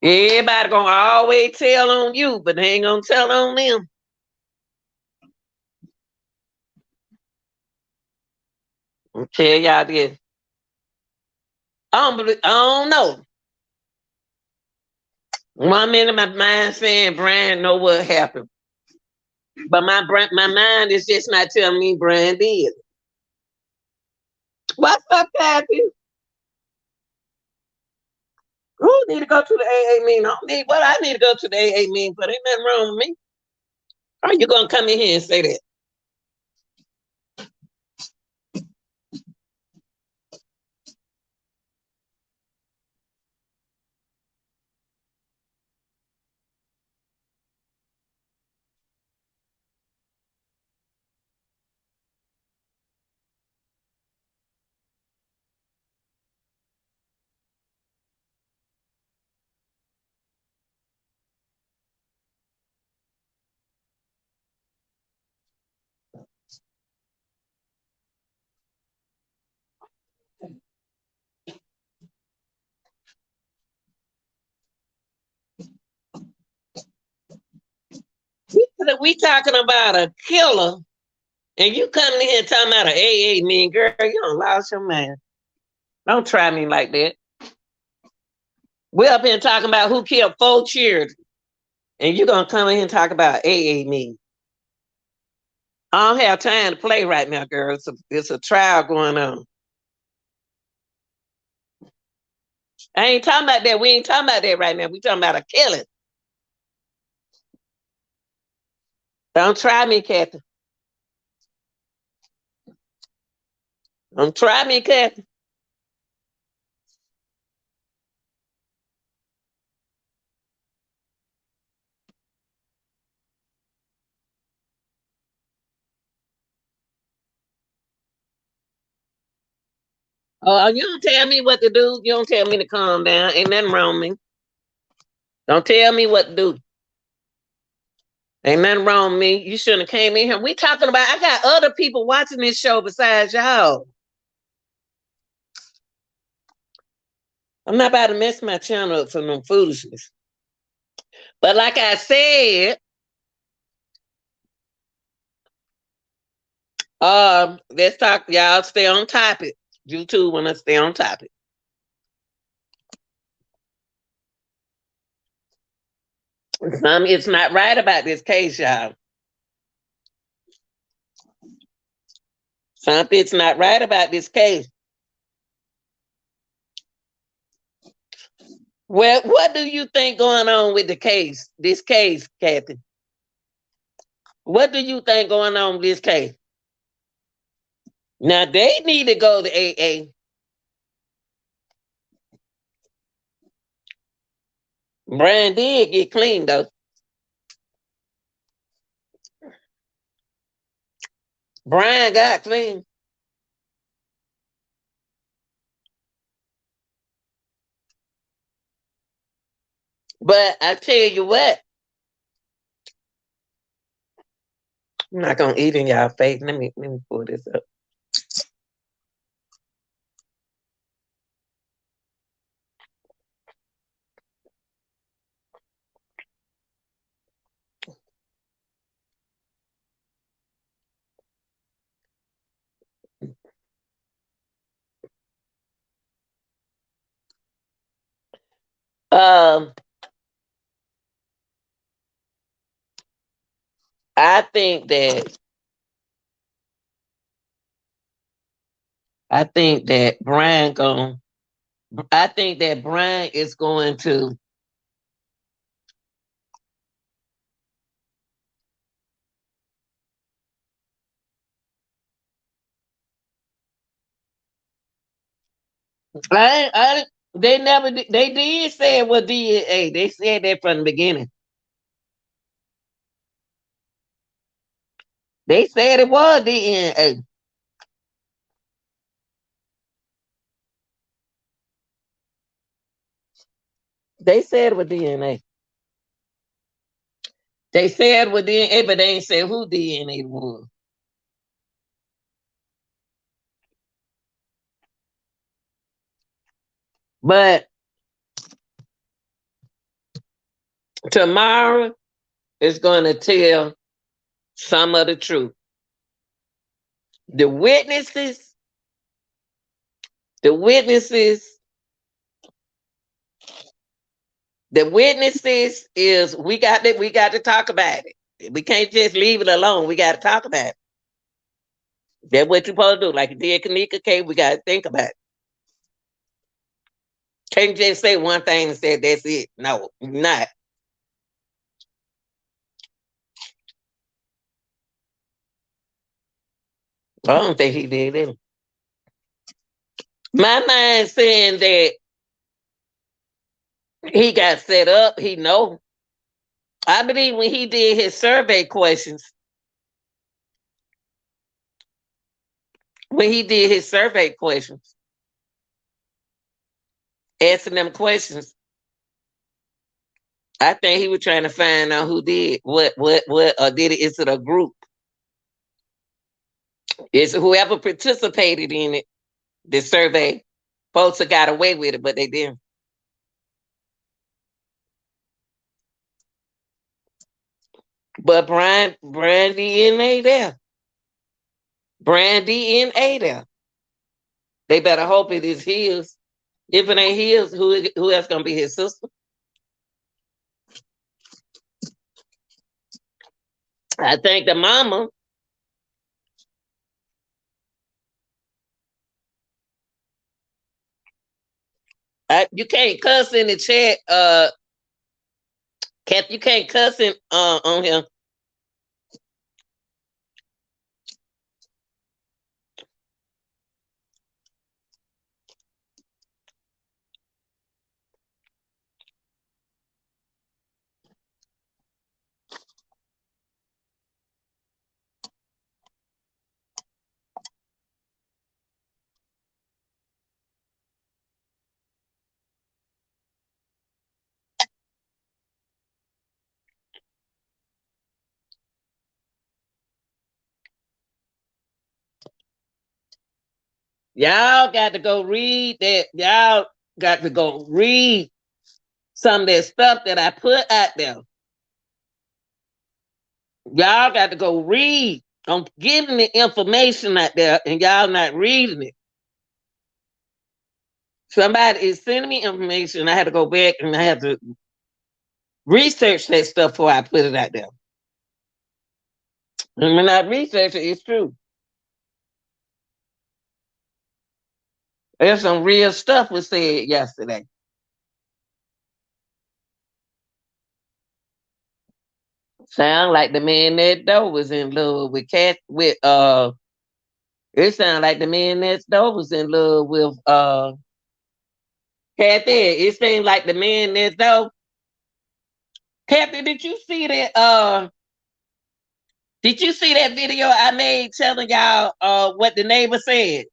Everybody gonna always tell on you, but they ain't gonna tell on them. I'll tell y'all this. I don't know. One minute my mind saying Brian know what happened. But my mind is just not telling me Brian did. What's up, Kathy? Who need to go to the AA meeting? I need to go to the AA meeting, but ain't nothing wrong with me. How you gonna come in here and say that? We talking about a killer, and you coming in here talking about an AA meeting, girl. You don't lost your mind. Don't try me like that. We're up here talking about who killed 4 children, and you're gonna come in here and talk about AA meeting. I don't have time to play right now, girl. It's a trial going on. I ain't talking about that. We ain't talking about that right now. We talking about a killing. Don't try me, Kathy. Don't try me, Kathy. Oh, you don't tell me what to do. You don't tell me to calm down. Ain't nothing wrong with me. Don't tell me what to do. Ain't nothing wrong with me. You shouldn't have came in here. We talking about. I got other people watching this show besides y'all. I'm not about to mess my channel up for no foolishness. But like I said, let's talk. Y'all stay on topic. You too wanna stay on topic. It's not right about this case, y'all. Something's not right about this case. Well, what do you think going on with the case? This case, Kathy. What do you think going on with this case? Now they need to go to AA. Brian did get clean though. Brian got clean. But I tell you what, I'm not gonna eat in y'all face. Let me pull this up. Um, I think that I think that Brian going I think that Brian is going to I they never they did say it was DNA. They said that from the beginning. They said it was DNA. They said it was DNA. They said it was DNA, but they ain't say who DNA was. But Tomorrow is going to tell some of the truth. The witnesses, the witnesses, the witnesses is we got to talk about it. We can't just leave it alone. We got to talk about it. That's what you're supposed to do. Like you did Kanika K, we got to think about it. Can't just say one thing and say that's it. No, not. I don't think he did it. My mind saying that he got set up. He know. I believe when he did his survey questions, when he did his survey questions, answering them questions, I think he was trying to find out who did what, or did it? Is it a group? Is whoever participated in it, the survey, folks have got away with it, but they didn't. But Brian DNA there. Brian DNA there. They better hope it is his. If it ain't his, who else gonna be his sister? I think the mama. You can't cuss in the chat, Cap. You can't cuss on him. Y'all got to go read that. Y'all got to go read some of that stuff that I put out there. Y'all got to go read. I'm giving the information out there, and y'all not reading it. Somebody is sending me information. I had to go back and I had to research that stuff before I put it out there. And when I research it, it's true. There's some real stuff was said yesterday. Sound like the man next door was in love with Cat with it sounded like the man next door was in love with Kathy. It seemed like the man next door. Kathy, did you see that video I made telling y'all what the neighbor said?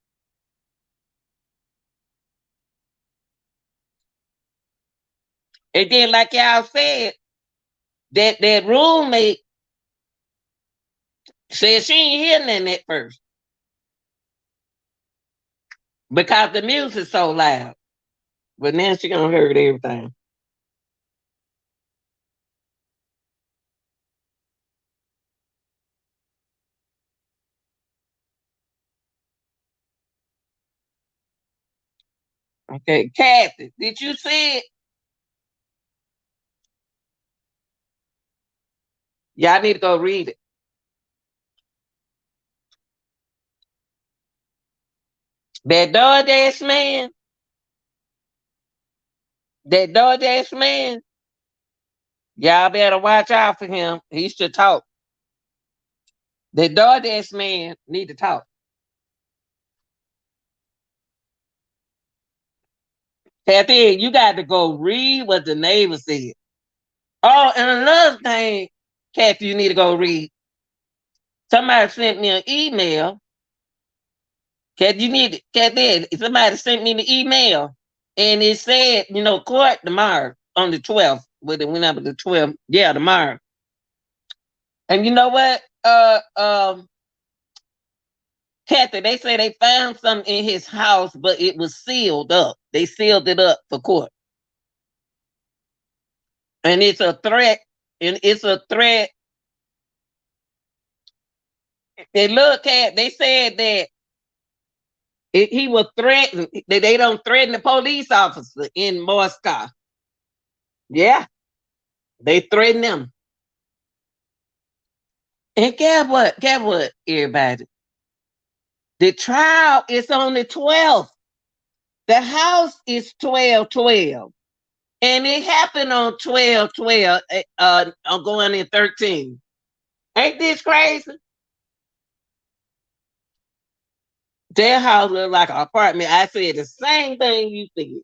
And then like y'all said, that roommate said she ain't hearing nothing at first because the music's so loud. But now she gonna hear everything. Okay, Kathy, did you see it? Y'all need to go read it. That DoorDash man, that DoorDash man, y'all better watch out for him. He should talk. That DoorDash man need to talk. Kathy, you got to go read what the neighbor said. Oh, and another thing, Kathy, you need to go read. Somebody sent me an email. Kathy, somebody sent me the email, and it said, court tomorrow on the 12th. With it went up to the 12th. Yeah, tomorrow. And you know what? Kathy, they say they found something in his house, but it was sealed up. They sealed it up for court. And it's a threat. And it's a threat. And look at, they said that he was threatened. They don't threaten the police officer in Moscow. Yeah, they threaten them. And guess what? Guess what, everybody? The trial is on the 12th. The house is 12/12. And it happened on 12/12, I'm going in 13. Ain't this crazy? Their house looked like an apartment. I said the same thing you said.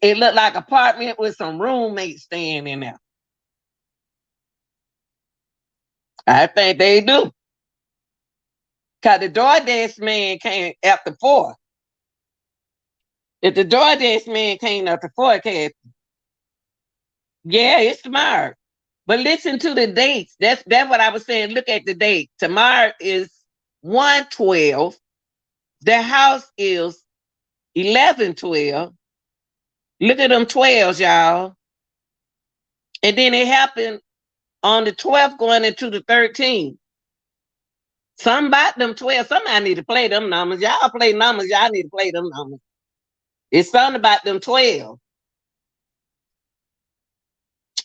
It looked like an apartment with some roommates staying in there. I think they do. Because the DoorDash man came after 4. If the DoorDash man came after 4, yeah, it's tomorrow. But listen to the dates. That's what I was saying. Look at the date. Tomorrow is 1/12. The house is 11/12. Look at them 12s, y'all. And then it happened on the 12th going into the 13th. Some about them 12. Somebody need to play them numbers. Y'all play numbers. Y'all need to play them numbers. It's something about them 12.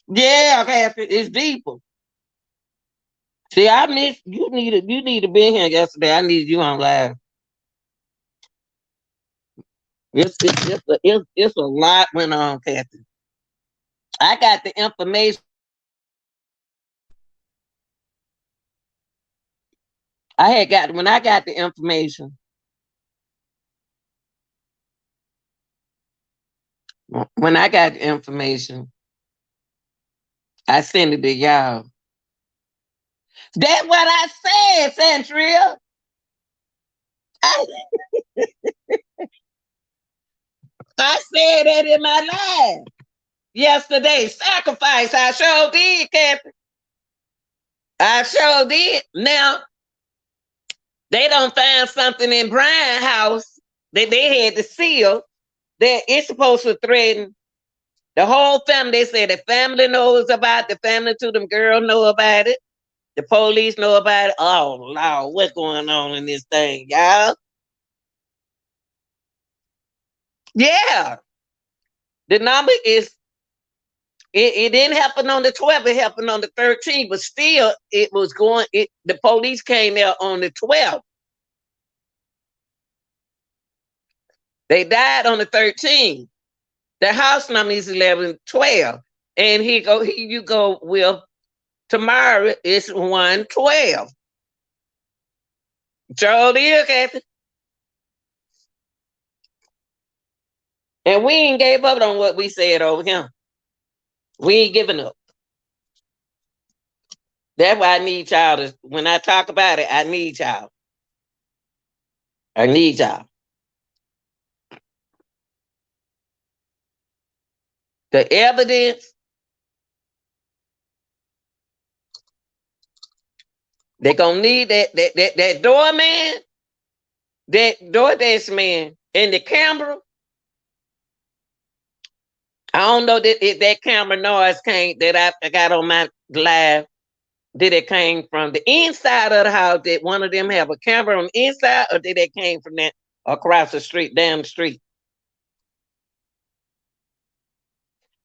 Yeah, okay. It's deeper. See, I miss you. You need to be here yesterday. I need you on live. It's a lot went on, Kathy. I got the information. I had got when I got the information. When I got the information, I sent it to y'all. That's what I said, Sandria. I, I said that in my live yesterday. Sacrifice. I sure did, Kathy. I sure did. Now they don't find something in Brian's house that they had to seal that it's supposed to threaten the whole family. They said the family knows about it, the family to them girls know about it. The police know about it. Oh Lord, what's going on in this thing, y'all? Yeah. The number is it didn't happen on the 12th, it happened on the 13th, but still it was going the police came there on the 12th. They died on the 13th. The house number is 11/12. And here you go with tomorrow it's 1/12. Joe, Kathy. And we ain't gave up on what we said over here. We ain't giving up. That's why I need y'all to, when I talk about it, I need y'all. I need y'all. The evidence, they're gonna need that doorman, that DoorDash man, and the camera. I don't know that if that camera noise came that I got on my live. Did it came from the inside of the house? Did one of them have a camera on the inside, or did it came from that across the street, down the street?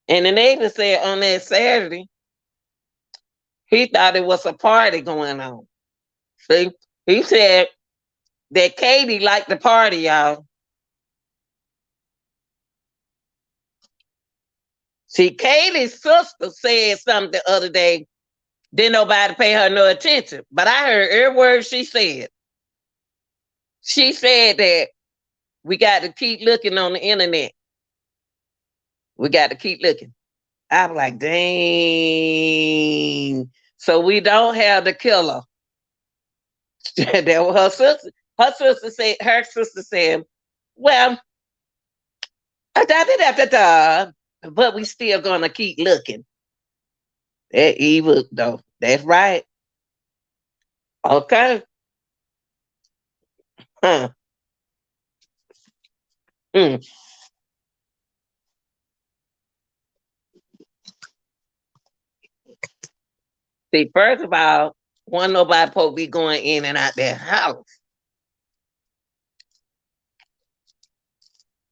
And the neighbor said on that Saturday, he thought it was a party going on. See, he said that Katie liked the party, y'all. See, Katie's sister said something the other day. Didn't nobody pay her no attention, but I heard every word she said. She said that we got to keep looking on the internet. We got to keep looking. I was like, dang. So we don't have the killer. That was her sister. Her sister said, well, but we still gonna keep looking. That evil though. That's right. Okay. Huh. Mm. See, first of all, one nobody supposed to be going in and out their house.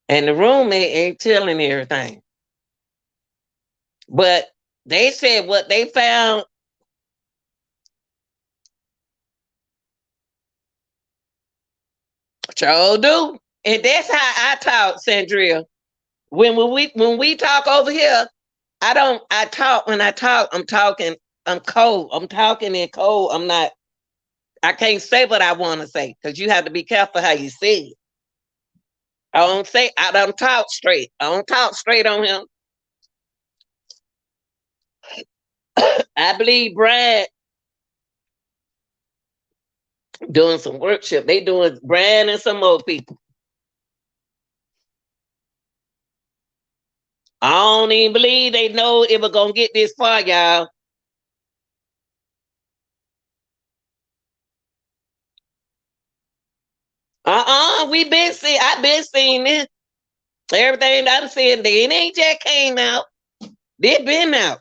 And the roommate ain't telling everything. But they said what they found. Sure do. And that's how I talk, Sandria. When we talk over here, I talk when I talk, I'm cold. I'm talking in cold. I can't say what I want to say because you have to be careful how you say it. I don't talk straight. I don't talk straight on him. I believe Brad doing some workshop. They doing Brad and some more people. I don't even believe they know it was gonna get this far, y'all. We been see. I been seeing this. Everything that I'm saying, it ain't just came out. They been out.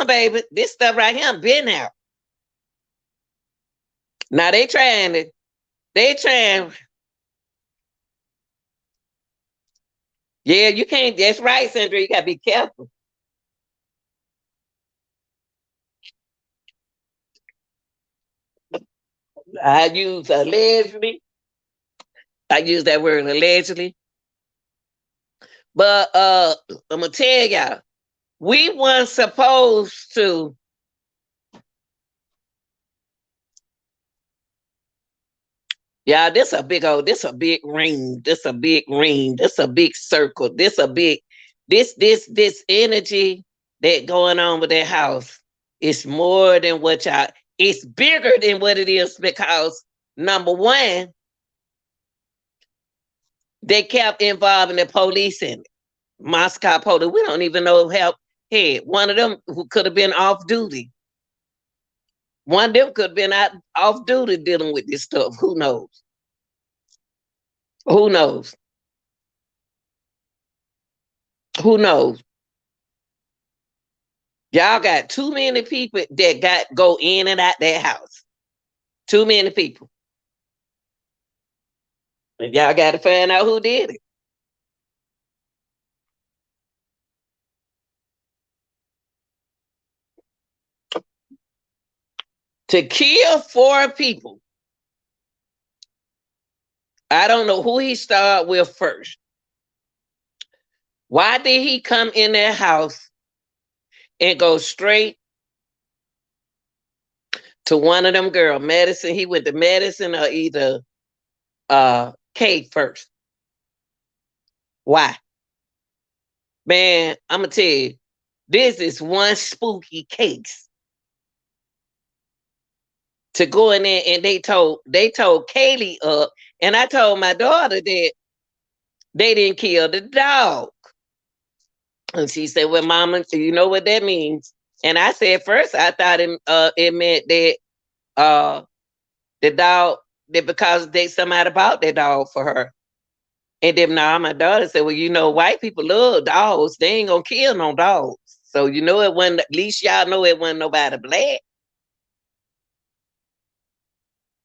Baby. This stuff right here been out. Now they trying to. They trying. Yeah, you can't. That's right, Sandra. You gotta be careful. I use allegedly. I use that word allegedly. But I'm gonna tell y'all, we weren't supposed to. Yeah, this a big ring. This a big ring. This a big circle. This energy that going on with that house is more than what y'all, it's bigger than what it is because number one, they kept involving the police in it. Moscow police. We don't even know help. Hey, one of them who could have been off duty. One of them could have been out off duty dealing with this stuff. Who knows? Who knows? Who knows? Y'all got too many people that got go in and out their house. Too many people. And y'all got to find out who did it. To kill four people. I don't know who he started with first. Why did he come in their house and go straight to one of them girls, Medicine? He went to Medicine or either Kate first. Why? Man, I'm gonna tell you, this is one spooky case. To go in there and they told Kaylee up, and I told my daughter that they didn't kill the dog. And she said, "Well, Mama, you know what that means?" And I said, first I thought it meant that uh the dog, that because they somebody bought that dog for her. And then now my daughter said, "Well, white people love dogs. They ain't gonna kill no dogs. So it wasn't. At least y'all know it wasn't nobody black."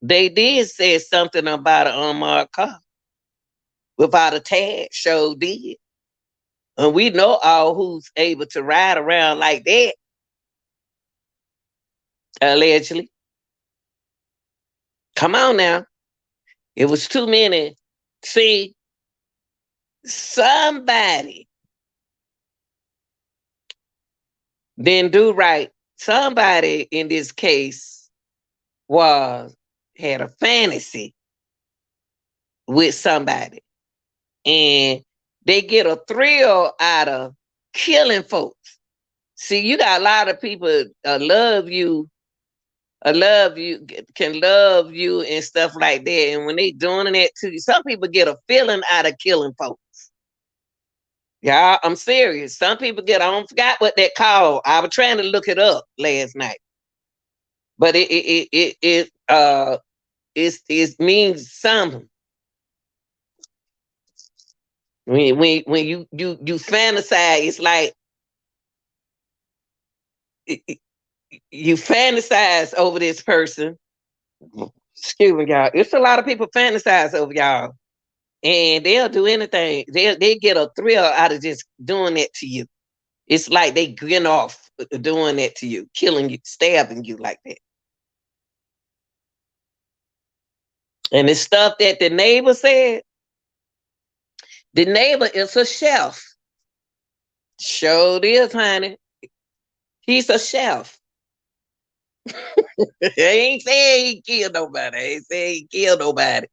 They did say something about an unmarked car without a tag. Show did. And we know all who's able to ride around like that, allegedly. Come on now. It was too many. See, somebody didn't do right. Somebody in this case was had a fantasy with somebody. And they get a thrill out of killing folks. See, you got a lot of people love you, can love you and stuff like that. And when they doing that to you, some people get a feeling out of killing folks. Yeah, I'm serious. Some people I don't forgot what that called. I was trying to look it up last night. But it means something. When you fantasize, it's like you fantasize over this person. Excuse me, y'all. It's a lot of people fantasize over y'all, and they'll do anything. They get a thrill out of just doing that to you. It's like they grin off doing that to you, killing you, stabbing you like that. And the stuff that the neighbor said, the neighbor is a chef. Sure is, honey. He's a chef. He ain't saying he killed nobody. He ain't saying he killed nobody.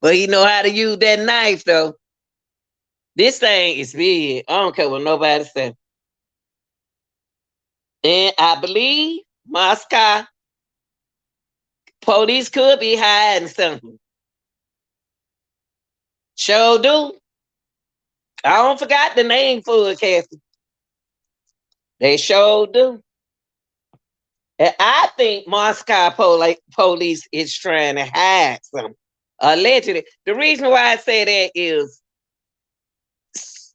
But he know how to use that knife, though. This thing is big. I don't care what nobody say. And I believe Moscow police could be hiding something. Sure do. I don't forgot the name for it, Kathy. They sure do. And I think Moscow police is trying to hide something. Allegedly. The reason why I say that is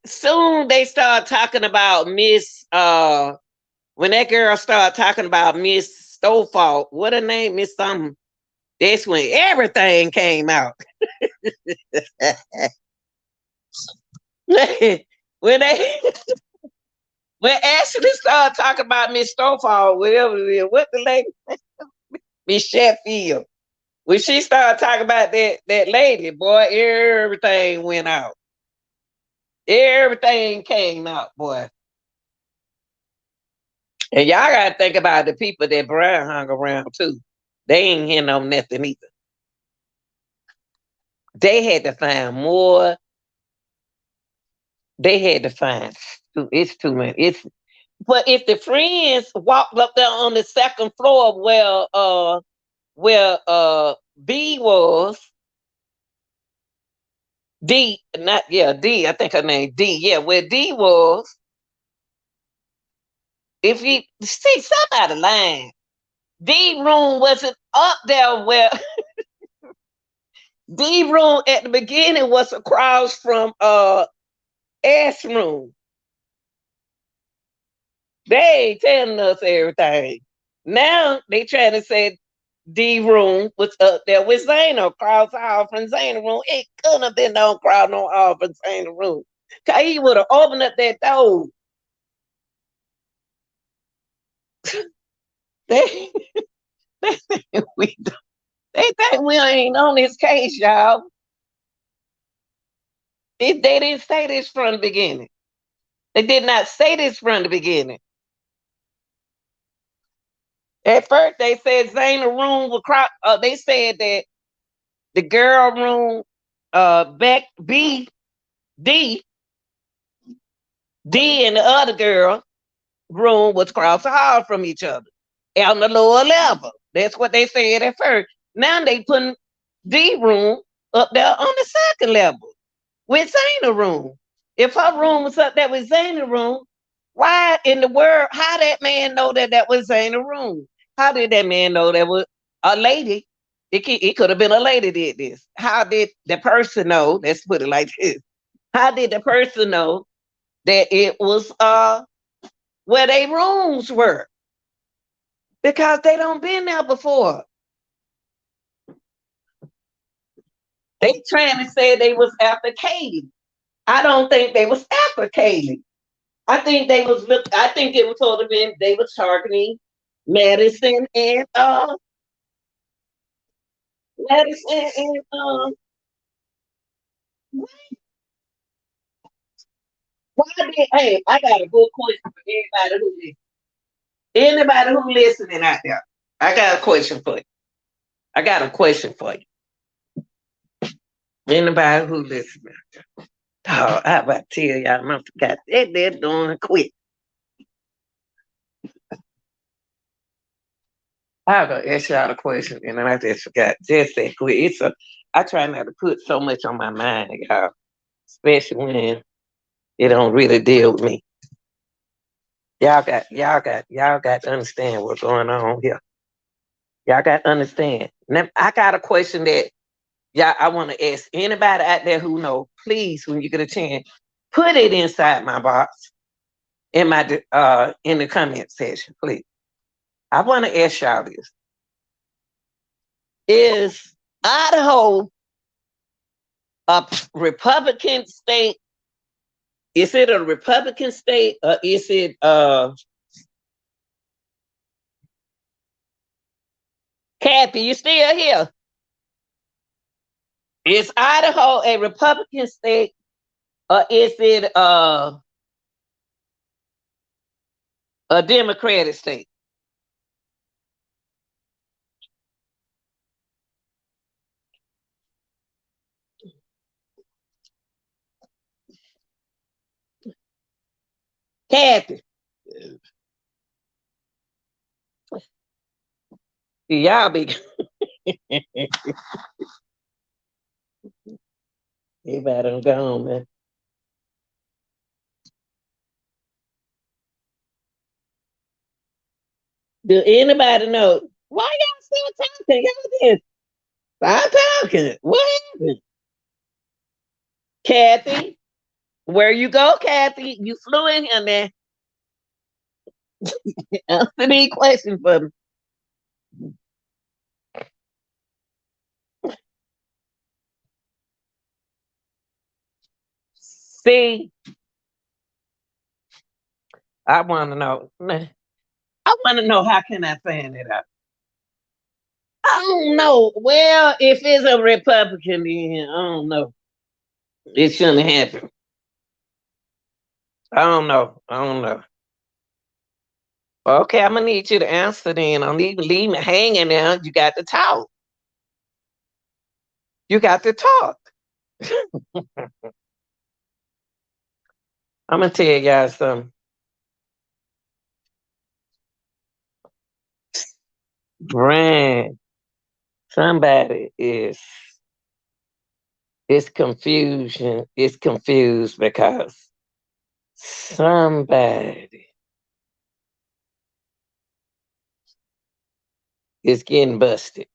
soon they start talking about when that girl started talking about Miss Stowfault, what her name, Miss something, that's when everything came out. when they when Ashley started talking about Miss Stowfault, whatever it is, what the lady, Miss Sheffield. When she started talking about that lady, boy, everything went out. Everything came out, boy. And y'all gotta think about the people that Brian hung around too. They ain't hear no nothing either. They had to find more. They had to find. It's too many. It's but if the friends walked up there on the second floor where B was, D, not yeah, D, I think her name D, yeah, where D was, if you see somebody lying, D room wasn't up there where D room at the beginning was across from S room. They ain't telling us everything. Now they trying to say D room was up there with Zayna across all from Zayna room. It couldn't have been no crowd no all from Zayna room. Cause he would have opened up that door. They, we, they think we ain't on this case, y'all. They didn't say this from the beginning. They did not say this from the beginning. At first, they said Zayna room was crowd. They said that the girl room, back D, D and the other girl room was across the hall from each other on the lower level. That's what they said at first. Now they putting D room up there on the second level with Zayna room. If her room was up there with Zayna room, why in the world? How that man know that was Zayna room? How did that man know that was a lady? It could have been a lady did this. How did the person know? Let's put it like this. How did the person know that it was where they rooms were? Because they don't been there before. They trying to say they was after Katie. I don't think they was after Katie. I think they was I think it was told them they was targeting Madison and Madison and why did hey, I got a good question for everybody who listens. Anybody who listening out there. I got a question for you. I got a question for you. Anybody who listening out there. Oh, I about to tell y'all, I forgot that they're doing quick. I gonna ask y'all a question, and then I just forgot just that quick. I try not to put so much on my mind, y'all, especially when it don't really deal with me. Y'all got to understand what's going on here. Y'all got to understand. Now, I got a question that I want to ask anybody out there who know. Please, when you get a chance, put it inside my box in the comment section, please. I want to ask y'all this. Is Idaho a Republican state? Is it a Republican state or is it Kathy, you still here? Is Idaho a Republican state or is it a Democratic state? Kathy, y'all be everybody done gone, man. Do anybody know why y'all still talking? Y'all just stop talking. What happened? Kathy, where you go, Kathy? You flew in here, man. Answer these questions for me. See, I want to know. I want to know how can I find it out. I don't know. Well, if it's a Republican, then I don't know. It shouldn't happen. I don't know. I don't know. Okay, I'm gonna need you to answer then. Don't even leave me hanging there. You got to talk. You got to talk. I'm gonna tell y'all something. Brand. Somebody is confusion. Is confused because somebody is getting busted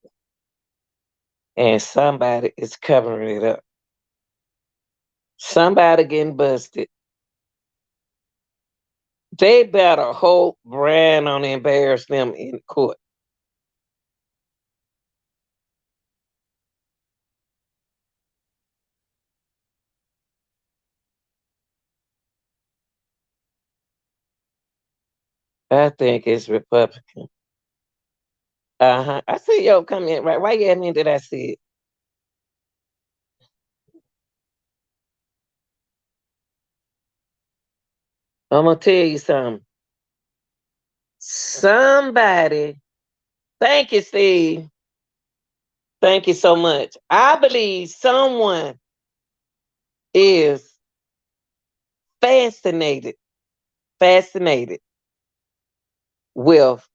and somebody is covering it up. Somebody getting busted. They better hope Brand don't embarrass them in court. I think it's Republican. Uh-huh. I see your comment right. Why you at me did I see it? I'm gonna tell you something. Somebody, thank you, Steve. Thank you so much. I believe someone is fascinated, fascinated with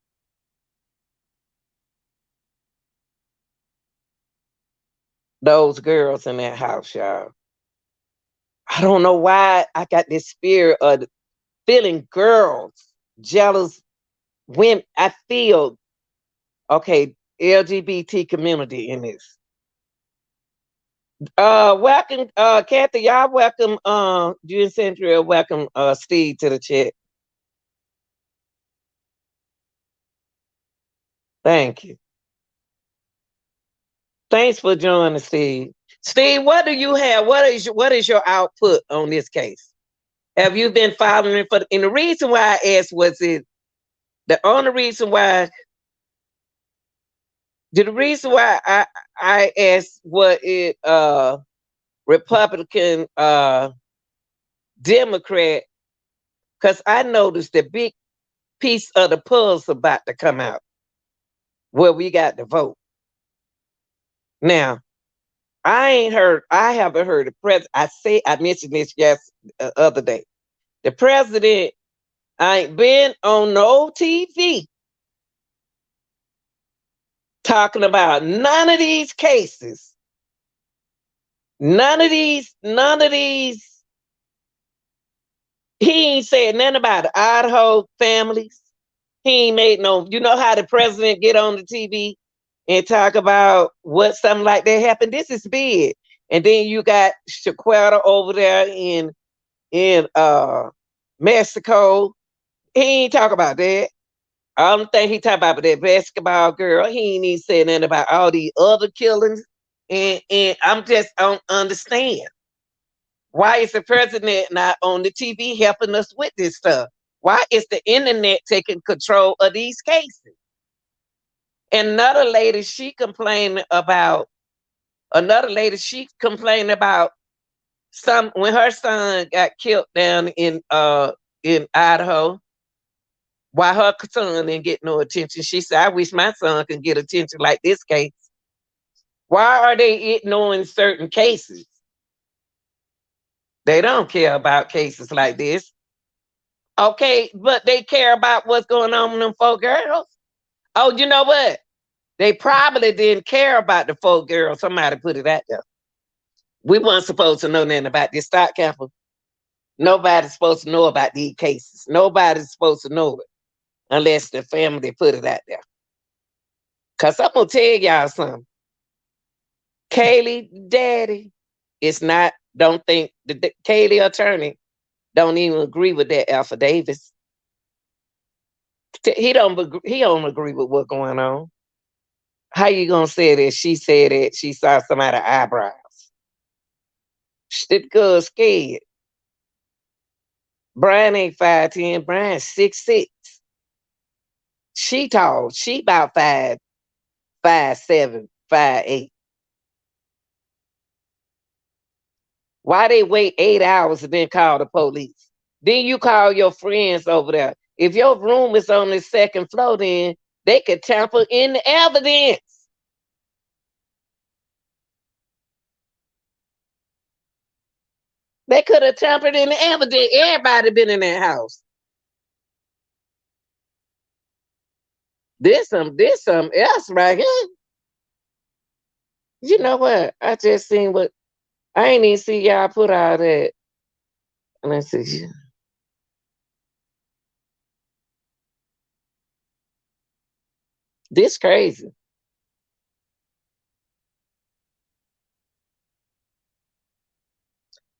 those girls in that house, y'all. I don't know why I got this spirit of feeling girls, jealous women. I feel okay, LGBT community in this. Welcome, Kathy. Y'all welcome June Central, welcome Steve to the chat. Thank you. Thanks for joining, Steve. Steve, what do you have? What is your output on this case? Have you been following it for? And the reason why I asked was it the only reason why. The reason why I asked what it Republican Democrat because I noticed the big piece of the puzzle about to come out where we got to vote. Now I haven't heard the president. I mentioned this other day. The president ain't been on no TV talking about none of these cases. None of these. He ain't said nothing about the Idaho families. He ain't made no. You know how the president get on the TV and talk about what something like that happened. This is big. And then you got Shaquata over there in Mexico. He ain't talk about that. Only thing he talking about that basketball girl, he ain't even said nothing about all the other killings. And I'm just don't understand. Why is the president not on the TV helping us with this stuff? Why is the internet taking control of these cases? And another lady, she complained about some when her son got killed down in Idaho. Why her son didn't get no attention? She said, I wish my son could get attention like this case. Why are they ignoring certain cases? They don't care about cases like this. Okay, but they care about what's going on with them 4 girls. Oh, you know what? They probably didn't care about the 4 girls. Somebody put it out there. We weren't supposed to know nothing about this stock capital. Nobody's supposed to know about these cases. Nobody's supposed to know it unless the family put it out there. Cause I'm gonna tell y'all something. Kaylee daddy is not, don't think the Kaylee attorney don't even agree with that affidavit. He don't agree with what's going on. How you gonna say that she said that she saw somebody's eyebrows? That girl scared. Brian ain't 5'10", Brian 6'6". She tall. She about 5'7", 5'8". Why they wait 8 hours and then call the police? Then you call your friends over there. If your room is on the second floor, then they could tamper in the evidence. They could have tampered in the evidence. Everybody been in that house. This some else right here. You know what? I just seen what I ain't even see y'all put all that. Let's see. This crazy.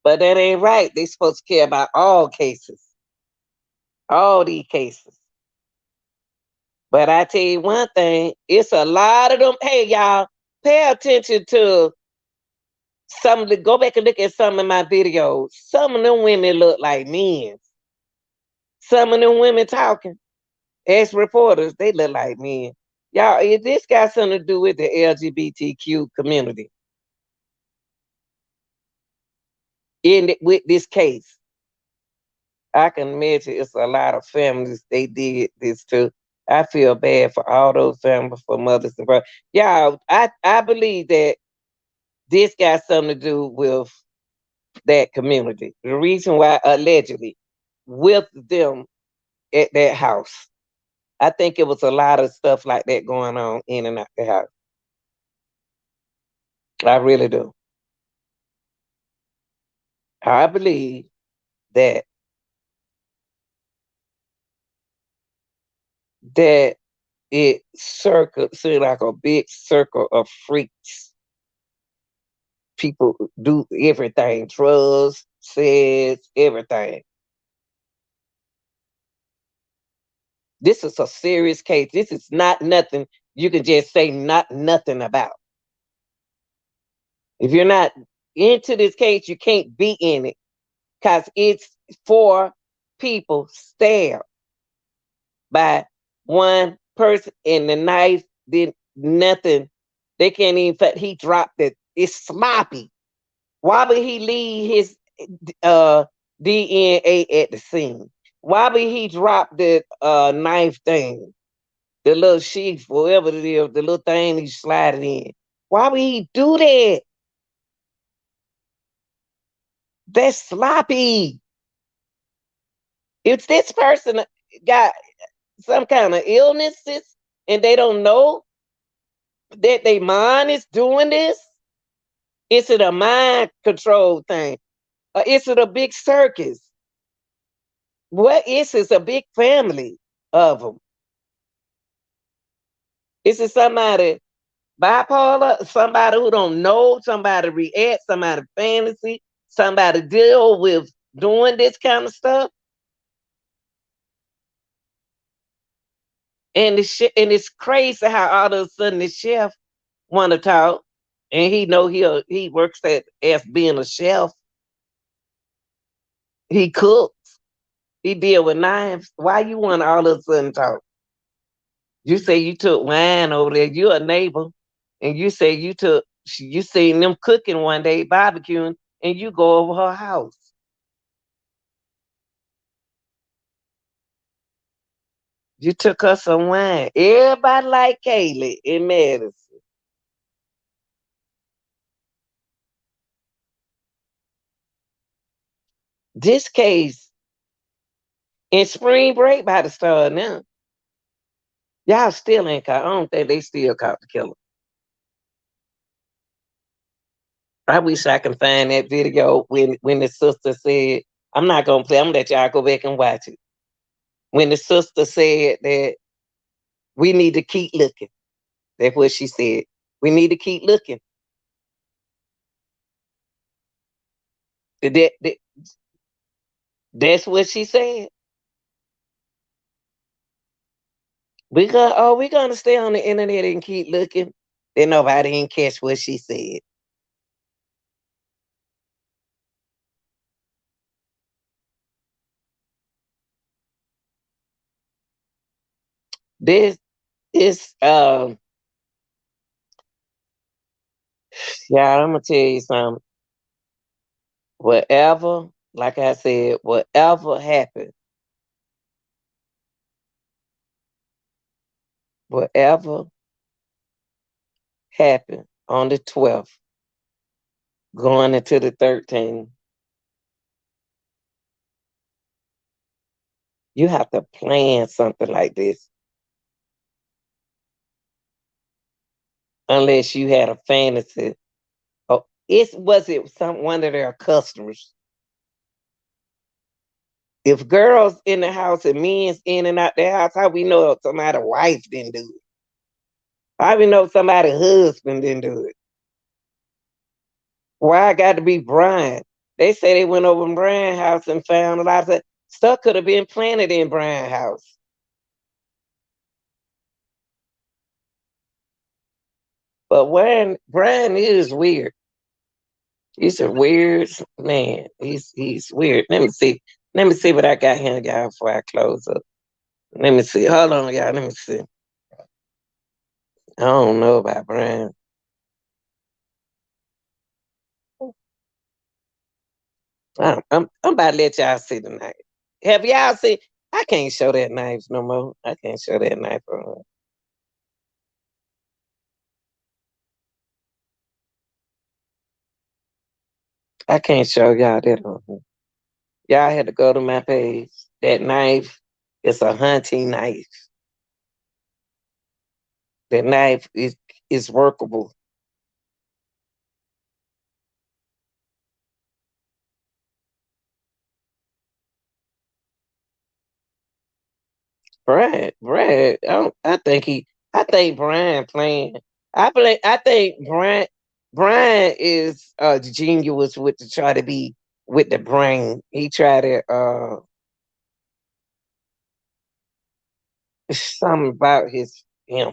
But that ain't right. They supposed to care about all cases. All these cases. But I tell you one thing, it's a lot of them. Hey, y'all, pay attention to some of the, go back and look at some of my videos. Some of them women look like men. Some of them women talking as reporters, they look like men. Y'all, if this got something to do with the LGBTQ community with this case, I can imagine it's a lot of families they did this to. I feel bad for all those families, for mothers and brothers. Y'all, I believe that this got something to do with that community. The reason why allegedly with them at that house. I think it was a lot of stuff like that going on in and out the house. I really do. I believe that that it seemed like a big circle of freaks. People do everything, drugs, sex, everything. This is a serious case. This is not nothing you can just say not nothing about. If you're not into this case, you can't be in it because it's 4 people stabbed by one person and the knife did nothing. They can't even, he dropped it. It's sloppy. Why would he leave his DNA at the scene? Why would he drop the knife thing? The little sheath, whatever it is, the little thing he slide it in. Why would he do that? That's sloppy. If this person got some kind of illnesses and they don't know that their mind is doing this, is it a mind control thing? Or is it a big circus? What is it? It's a big family of them. Is it somebody bipolar, somebody who don't know, somebody react, somebody fantasy, somebody deal with doing this kind of stuff? And it's crazy how all of a sudden the chef want to talk, and he know he works at as being a chef. He cooks. He deal with knives. Why you want all of a sudden talk? You say you took wine over there. You a neighbor, and you say you seen them cooking one day, barbecuing, and you go over her house. You took her some wine. Everybody like Kaylee in Madison. This case in spring break by the start now. Y'all still ain't caught. I don't think they still caught the killer. I wish I can find that video when the sister said, I'm not gonna play, I'm gonna let y'all go back and watch it. When the sister said that we need to keep looking. That's what she said. We need to keep looking. That, that, that's what she said. We're gonna stay on the internet and keep looking. Then nobody didn't catch what she said. This is yeah, I'm gonna tell you something. Whatever, like I said, whatever happened, whatever happened on the 12th, going into the 13th, you have to plan something like this. Unless you had a fantasy. Oh, it some one of their customers. If girls in the house and men's in and out their house, how we know somebody's wife didn't do it? How we know somebody's husband didn't do it? Why I got to be Brian? They say they went over to Brian's house and found a lot of stuff could have been planted in Brian's house. But Brian is weird. He's a weird man. He's weird. Let me see. Let me see what I got here, y'all, before I close up. Let me see. Hold on, y'all. Let me see. I don't know about Brian. I'm about to let y'all see the knife. Have y'all seen? I can't show that knife no more. I can't show that knife. I can't show y'all that. Y'all had to go to my page. That knife is a hunting knife. That knife is workable. Brad, I think Brian playing. I think Brian is genius with to try to be with the brain. He tried to something about him.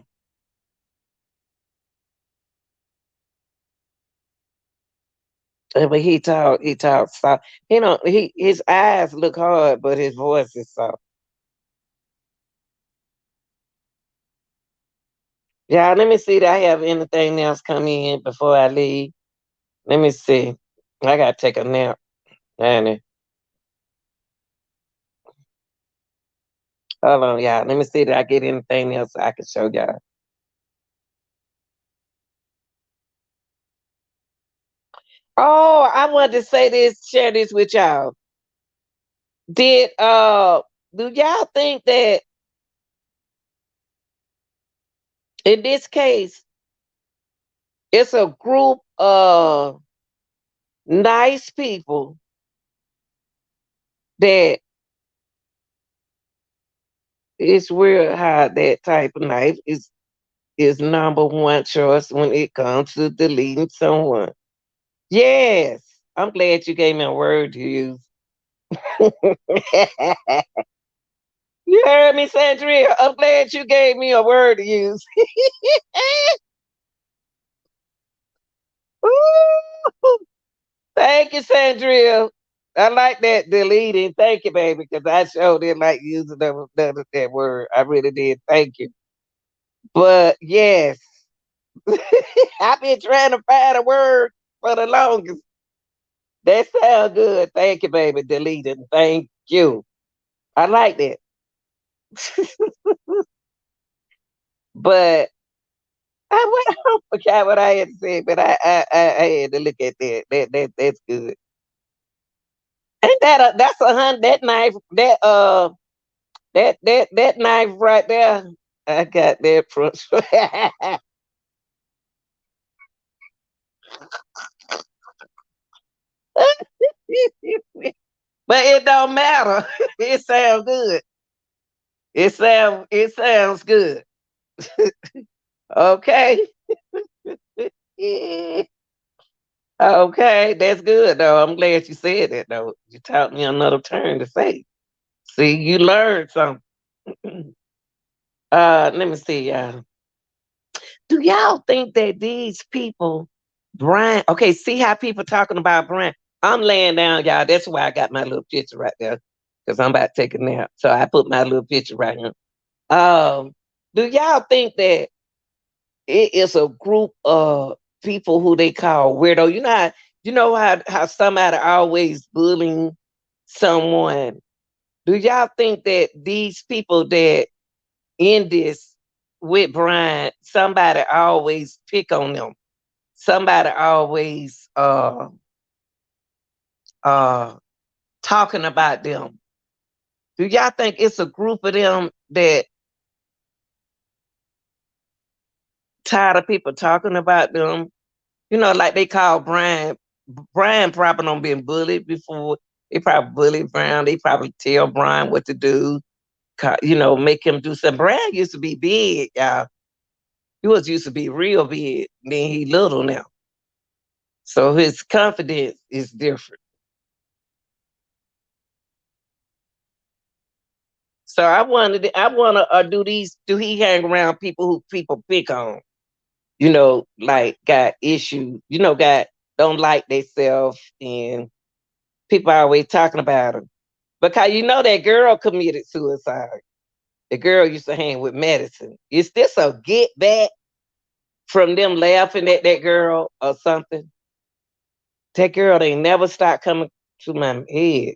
But he talks soft. His eyes look hard, but his voice is soft. Yeah, let me see that I have anything else come in before I leave. Let me see. I gotta take a nap. Honey. Hold on, y'all. Let me see that I get anything else I can show y'all. Oh, I wanted to say this, share this with y'all. Did do y'all think that in this case it's a group of nice people that it's weird how that type of knife is number one choice when it comes to deleting someone. Yes, I'm glad you gave me a word to use. You heard me, Sandria. I'm glad you gave me a word to use. Ooh, thank you, Sandria. I like that deleting. Thank you, baby, because I sure didn't like using that word. I really did. Thank you. But yes, I've been trying to find a word for the longest. That sounds good. Thank you, baby. Deleting. Thank you. I like that. But I forgot what I had to say, but I had to look at that. That's good. Ain't that's a hun that knife that knife right there. I got that from but it don't matter. It sounds good. It sounds good. Okay. Okay, that's good though. I'm glad you said that though. You taught me another turn to say. See, you learned something. Let me see, y'all. Do y'all think that these people, Brian? Okay, see how people talking about Brian? I'm laying down, y'all. That's why I got my little picture right there, because I'm about to take a nap. So I put my little picture right here. Um, do y'all think that it is a group of people who they call weirdo? You know how somebody always bullying someone. Do y'all think that these people that in this with Brian, somebody always pick on them? Somebody always uh talking about them. Do y'all think it's a group of them that tired of people talking about them? Like they call Brian. Brian probably don't been bullied before. They probably bullied Brian. They probably tell Brian what to do. Make him do something. Brian used to be big, y'all. He was used to be real big. Then he little now. So his confidence is different. So I wanna do he hang around people who people pick on? Like got issues, got don't like themselves and people always talking about them. Because that girl committed suicide. The girl used to hang with medicine. Is this a get back from them laughing at that girl or something? That girl ain't never stopped coming to my head.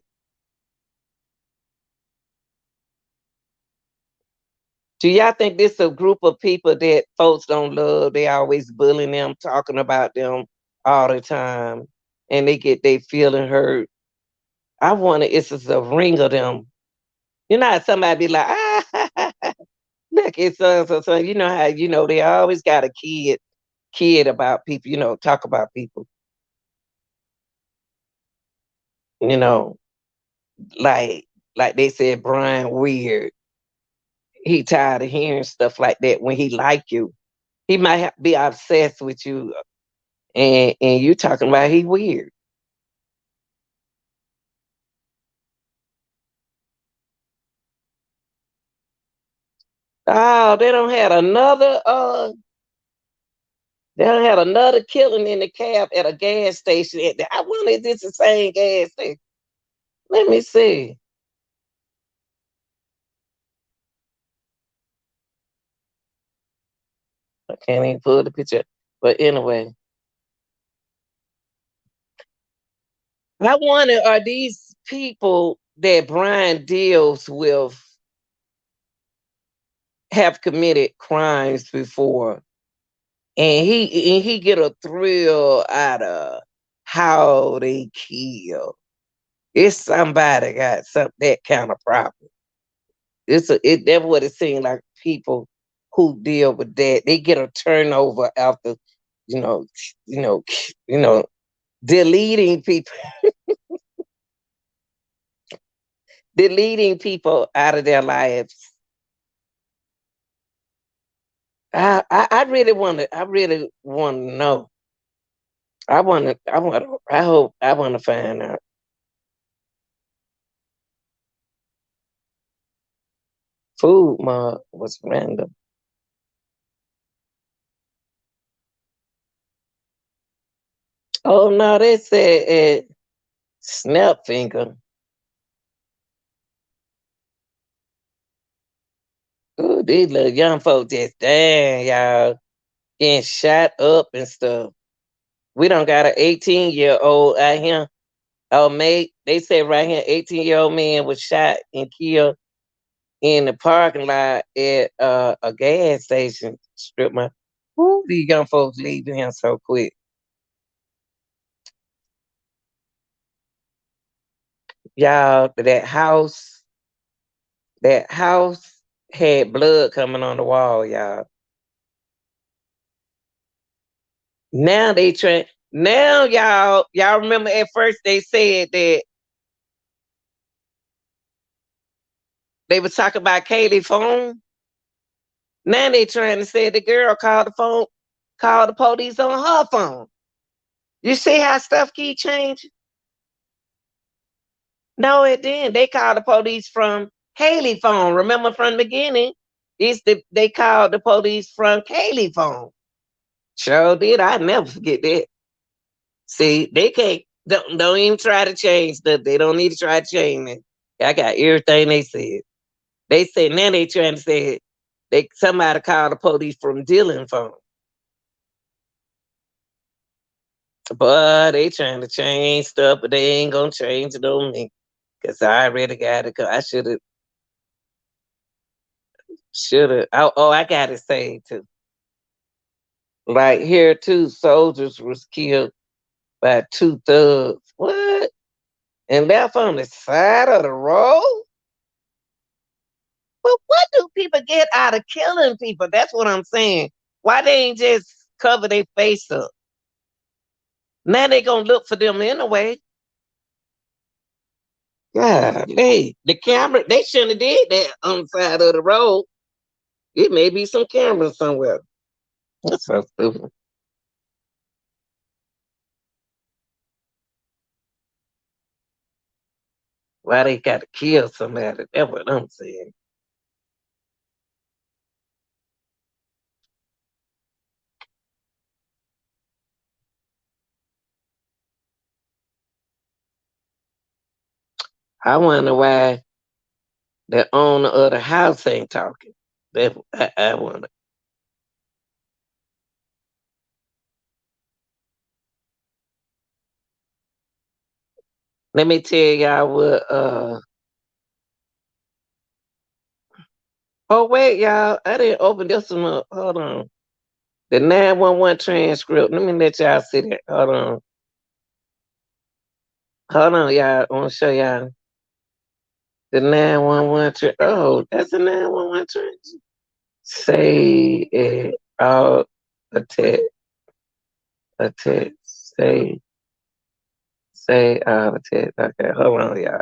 Do y'all think this a group of people that folks don't love? They always bullying them, talking about them all the time, and they get they feeling hurt. I wonder it's just a ring of them. How somebody be like, look, it's so. You know how they always got a kid about people. Talk about people. You know, like they said, Brian weird. He tired of hearing stuff like that when he like you. He might be obsessed with you, and you talking about he weird. Oh, they don't had another killing in the cab at a gas station. I wonder if this the same gas station. Let me see. I can't even pull the picture. But anyway, I wonder, are these people that Brian deals with have committed crimes before, and he get a thrill out of how they kill? It's somebody got some that kind of problem. That's what it seems like. People who deal with that, they get a turnover after, you know, you know, you know, deleting people, deleting people out of their lives. I really want to. I really want to know. I want to. I want. I hope. I want to find out. Food Mart was random. Oh no, they said at Snapfinger. Ooh, these little young folks just damn y'all getting shot up and stuff. We don't got an 18-year-old out here. Oh, mate, they said right here, 18-year-old man was shot and killed in the parking lot at a gas station. Strip my. Ooh, these young folks leaving here so quick. Y'all, that house had blood coming on the wall, y'all. Now they try. Now y'all remember at first they said that they was talking about Kaylee phone. Now they trying to say the girl called the police on her phone. You see how stuff keep changing? No, it didn't. They called the police from Haley phone. Remember from the beginning? They called the police from Kaylee phone. Sure did. I never forget that. See, they can't don't even try to change stuff. They don't need to try to change it. I got everything they said. They said now they trying to say they somebody called the police from Dylan phone. But they trying to change stuff, but they ain't gonna change it on me. Cause I already got it. I should have. Oh, I got it saved too. Like here, two soldiers was killed by two thugs. What? And left on the side of the road? But what do people get out of killing people? That's what I'm saying. Why they ain't just cover their face up? Now they gonna look for them anyway. Golly, the camera, they shouldn't have did that on the side of the road. It may be some cameras somewhere. That's so stupid. Why they got to kill somebody? That's what I'm saying. I wonder why the owner of the house ain't talking. I wonder. Let me tell y'all what. Oh wait, y'all. I didn't open this one up. Hold on. The 911 transcript. Let me let y'all see that. Hold on. Hold on, y'all. I want to show y'all the 911. Oh, that's a 911 transcript. Say it. Oh, a text. A text. Say a text. Okay, hold on, y'all.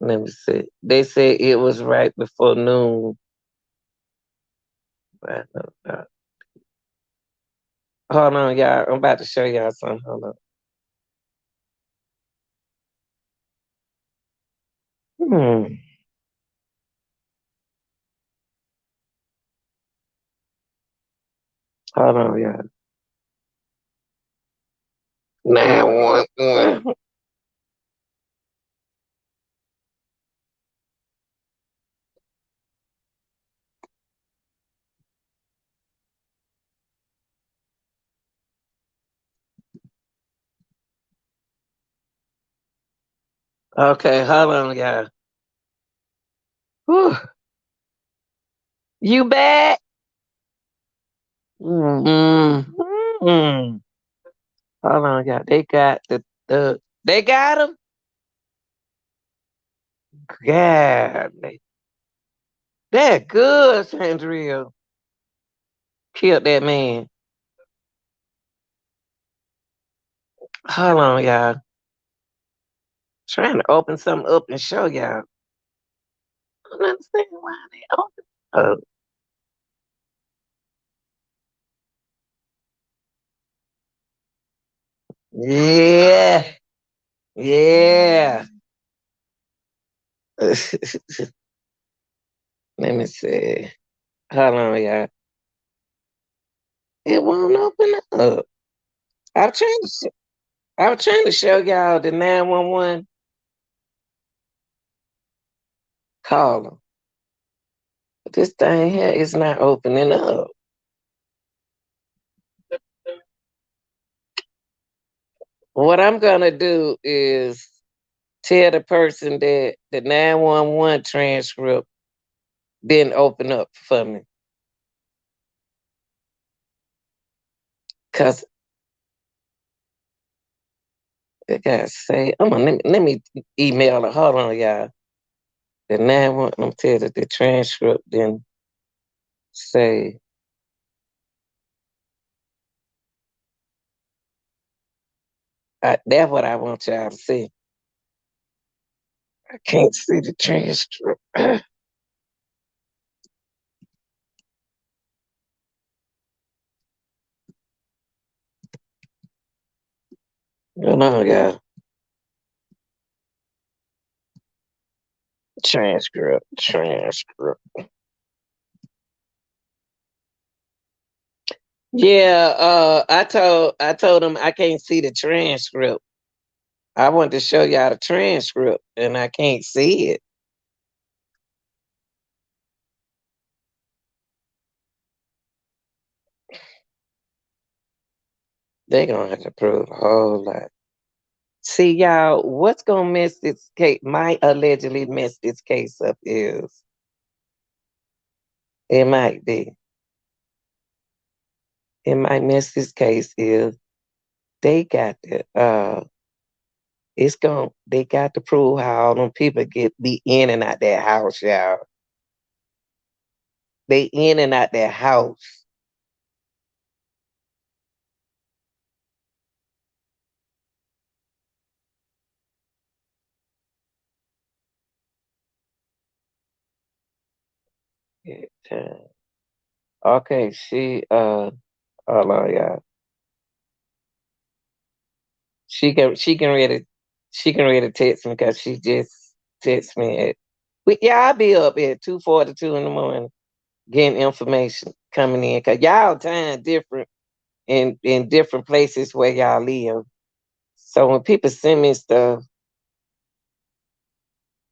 Let me see. They said it was right before noon. Right, no, no. Hold on, y'all. I'm about to show y'all something. Hold on. Hmm. Hold on, y'all. 911. Okay, hold on, y'all. Whew. You back? Mm-hmm. Hold on, y'all. They got they got him? God, that good, Sandria. Killed that man. Hold on, y'all. Trying to open something up and show y'all. I don't understand why they open. Oh, yeah. Yeah. Let me see. Hold on, y'all. It won't open up. I'm trying to. I was trying to show y'all the 911 caller. But this thing here is not opening up. What I'm gonna do is tell the person that the 911 transcript didn't open up for me. Cause I gotta say, let me email her. Hold on, y'all. The 911, I'm telling you, the transcript didn't say. That's what I want y'all to see. I can't see the transcript. Hold on, y'all. Transcript. Yeah, I told him I can't see the transcript. I wanted to show y'all the transcript and I can't see it. They gonna have to prove a whole lot. See y'all, what's gonna mess this case might allegedly mess this case up is it might be. It might mess this case is they got to they got to prove how all them people get be in and out that house, y'all. They in and out that house. Yeah. Okay, hold on, y'all. She can ready to text me because she just text me at yeah, I'll be up at 2:42 in the morning getting information coming in because y'all time different in different places where y'all live. So when people send me stuff,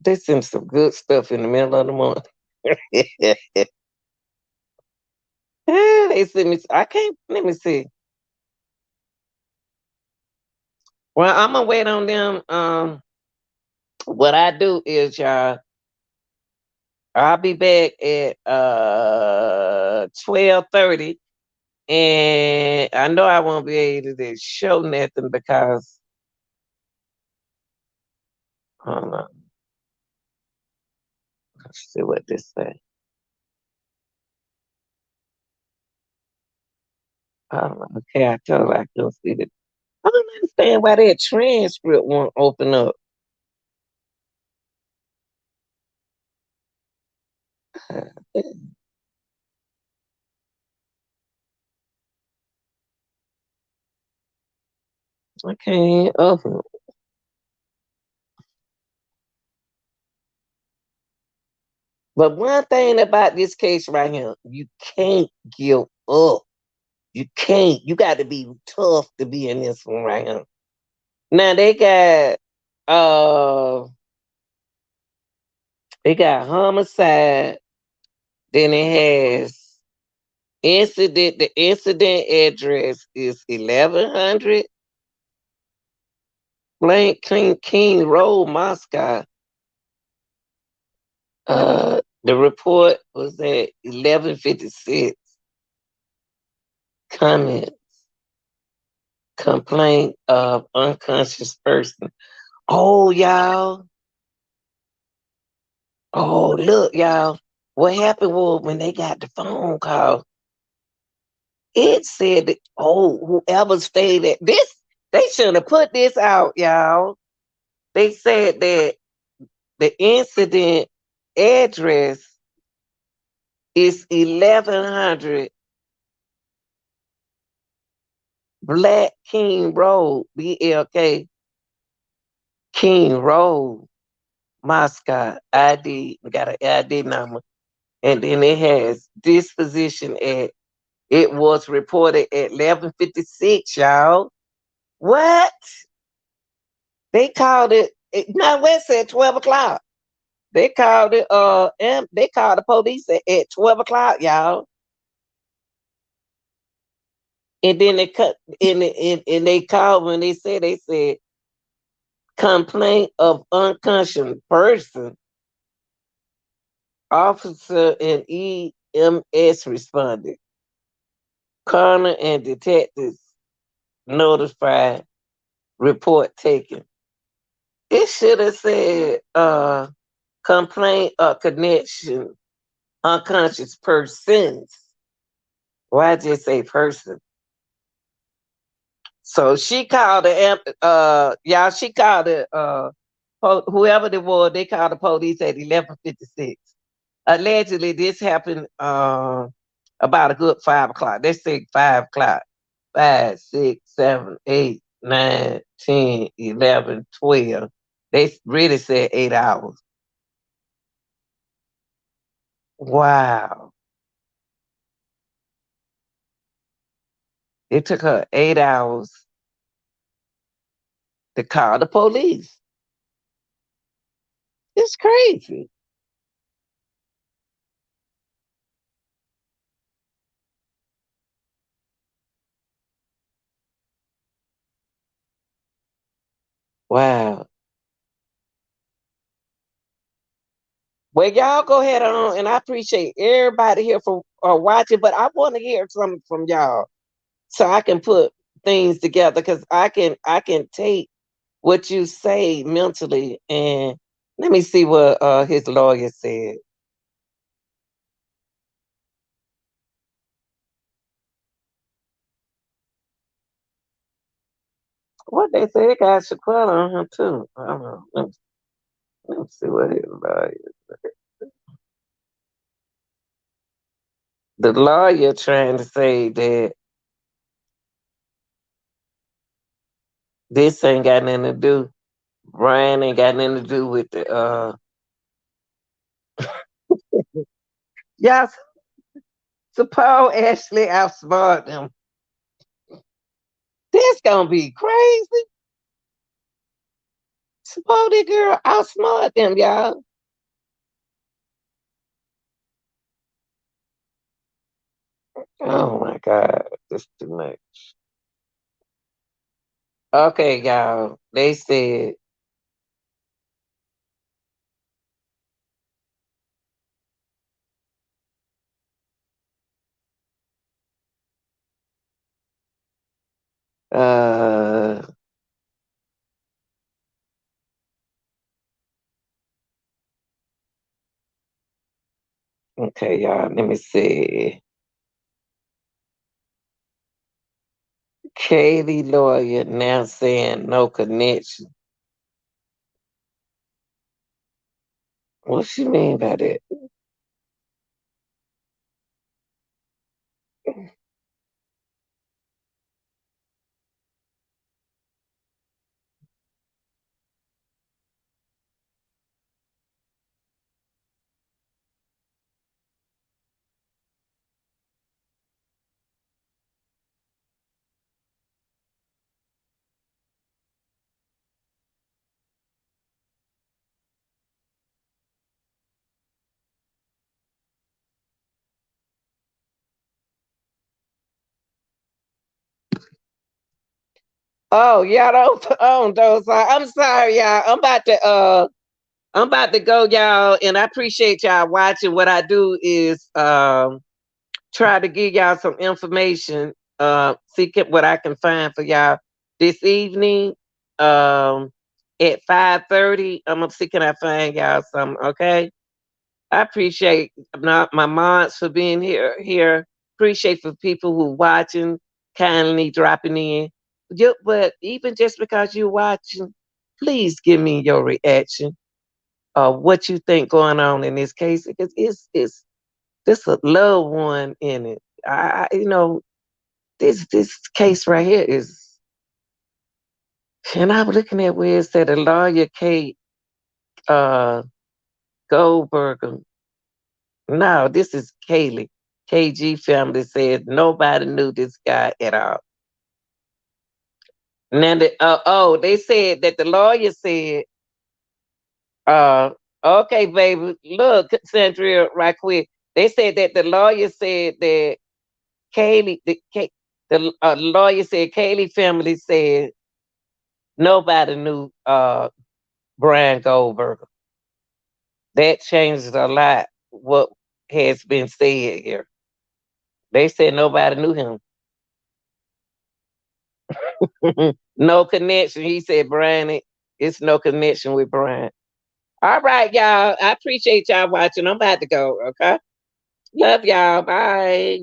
they send some good stuff in the middle of the morning. They send me I can't let me see. Well, I'm gonna wait on them. What I do is y'all I'll be back at 12:30, and I know I won't be able to show nothing because hold on, let's see what this say. Okay, I told her I couldn't see it. I don't understand why that transcript won't open up. I can't open it. But one thing about this case right here, you can't give up. You can't. You got to be tough to be in this one right here. Now uh they got homicide. Then it has incident. The incident address is 1100 Blank King Road, Moscow. The report was at 11:56. Comment: complaint of unconscious person. Oh, y'all. Oh, look, y'all. What happened was when they got the phone call, it said that, oh, whoever stayed at this, they shouldn't have put this out, y'all. They said that the incident address is 1100 Black King Road, BLK King Road, Moscow. ID, we got an ID number And then it has disposition at, it was reported at 11:56, y'all. What? They called now wait said 12 o'clock. They called it and they called the police at 12 o'clock, y'all. And then they cut and they called when they said complaint of unconscious person. Officer and EMS responded. Coroner and detectives notified. Report taken. It should have said complaint or connection unconscious persons. Why just say person? So she called y'all, she called the whoever it was, they called the police at 11:56. Allegedly this happened about a good 5 o'clock. Let's say 5 o'clock. 5, 6, 7, 8, 9, 10, 11, 12. They really said 8 hours. Wow. It took her 8 hours to call the police. It's crazy. Wow. Well, y'all go ahead on, and I appreciate everybody here for watching, but I want to hear something from y'all so I can put things together because I can take what you say mentally and let me see what his lawyer said. What they say, it got Shaquella on him too. I don't know. Let me see what his lawyer. The lawyer trying to say that this ain't got nothing to do. Brian ain't got nothing to do with the y'all suppose Ashley outsmart them. This gonna be crazy. Suppose that girl outsmart them, y'all. Oh my God, this too much. Okay, y'all. They said uh okay, y'all, let me see. Katie lawyer now saying no connection. What she mean by that? Oh, y'all don't put on those. I'm sorry, y'all. I'm about to go, y'all, and I appreciate y'all watching. What I do is try to give y'all some information, see what I can find for y'all this evening. At 5:30. I'm gonna see can I find y'all some, okay? I appreciate my moms for being here. Appreciate for people who watching, kindly dropping in. But even just because you're watching, please give me your reaction of what you think going on in this case because it's this a loved one in it. This case right here is, and I'm looking at where it said a lawyer Kate uh, Goldberger. No, this is Kaylee. KG family said nobody knew this guy at all. Now, they said that the lawyer said, uh, okay, baby, look, Sandria, right quick. They said that the lawyer said that Kaylee, the lawyer said Kaylee family said nobody knew Brian Goldberger. That changes a lot. What has been said here? They said nobody knew him. No connection. He said, Brian, it's no connection with Brian. All right, y'all. I appreciate y'all watching. I'm about to go. Okay. Love y'all. Bye.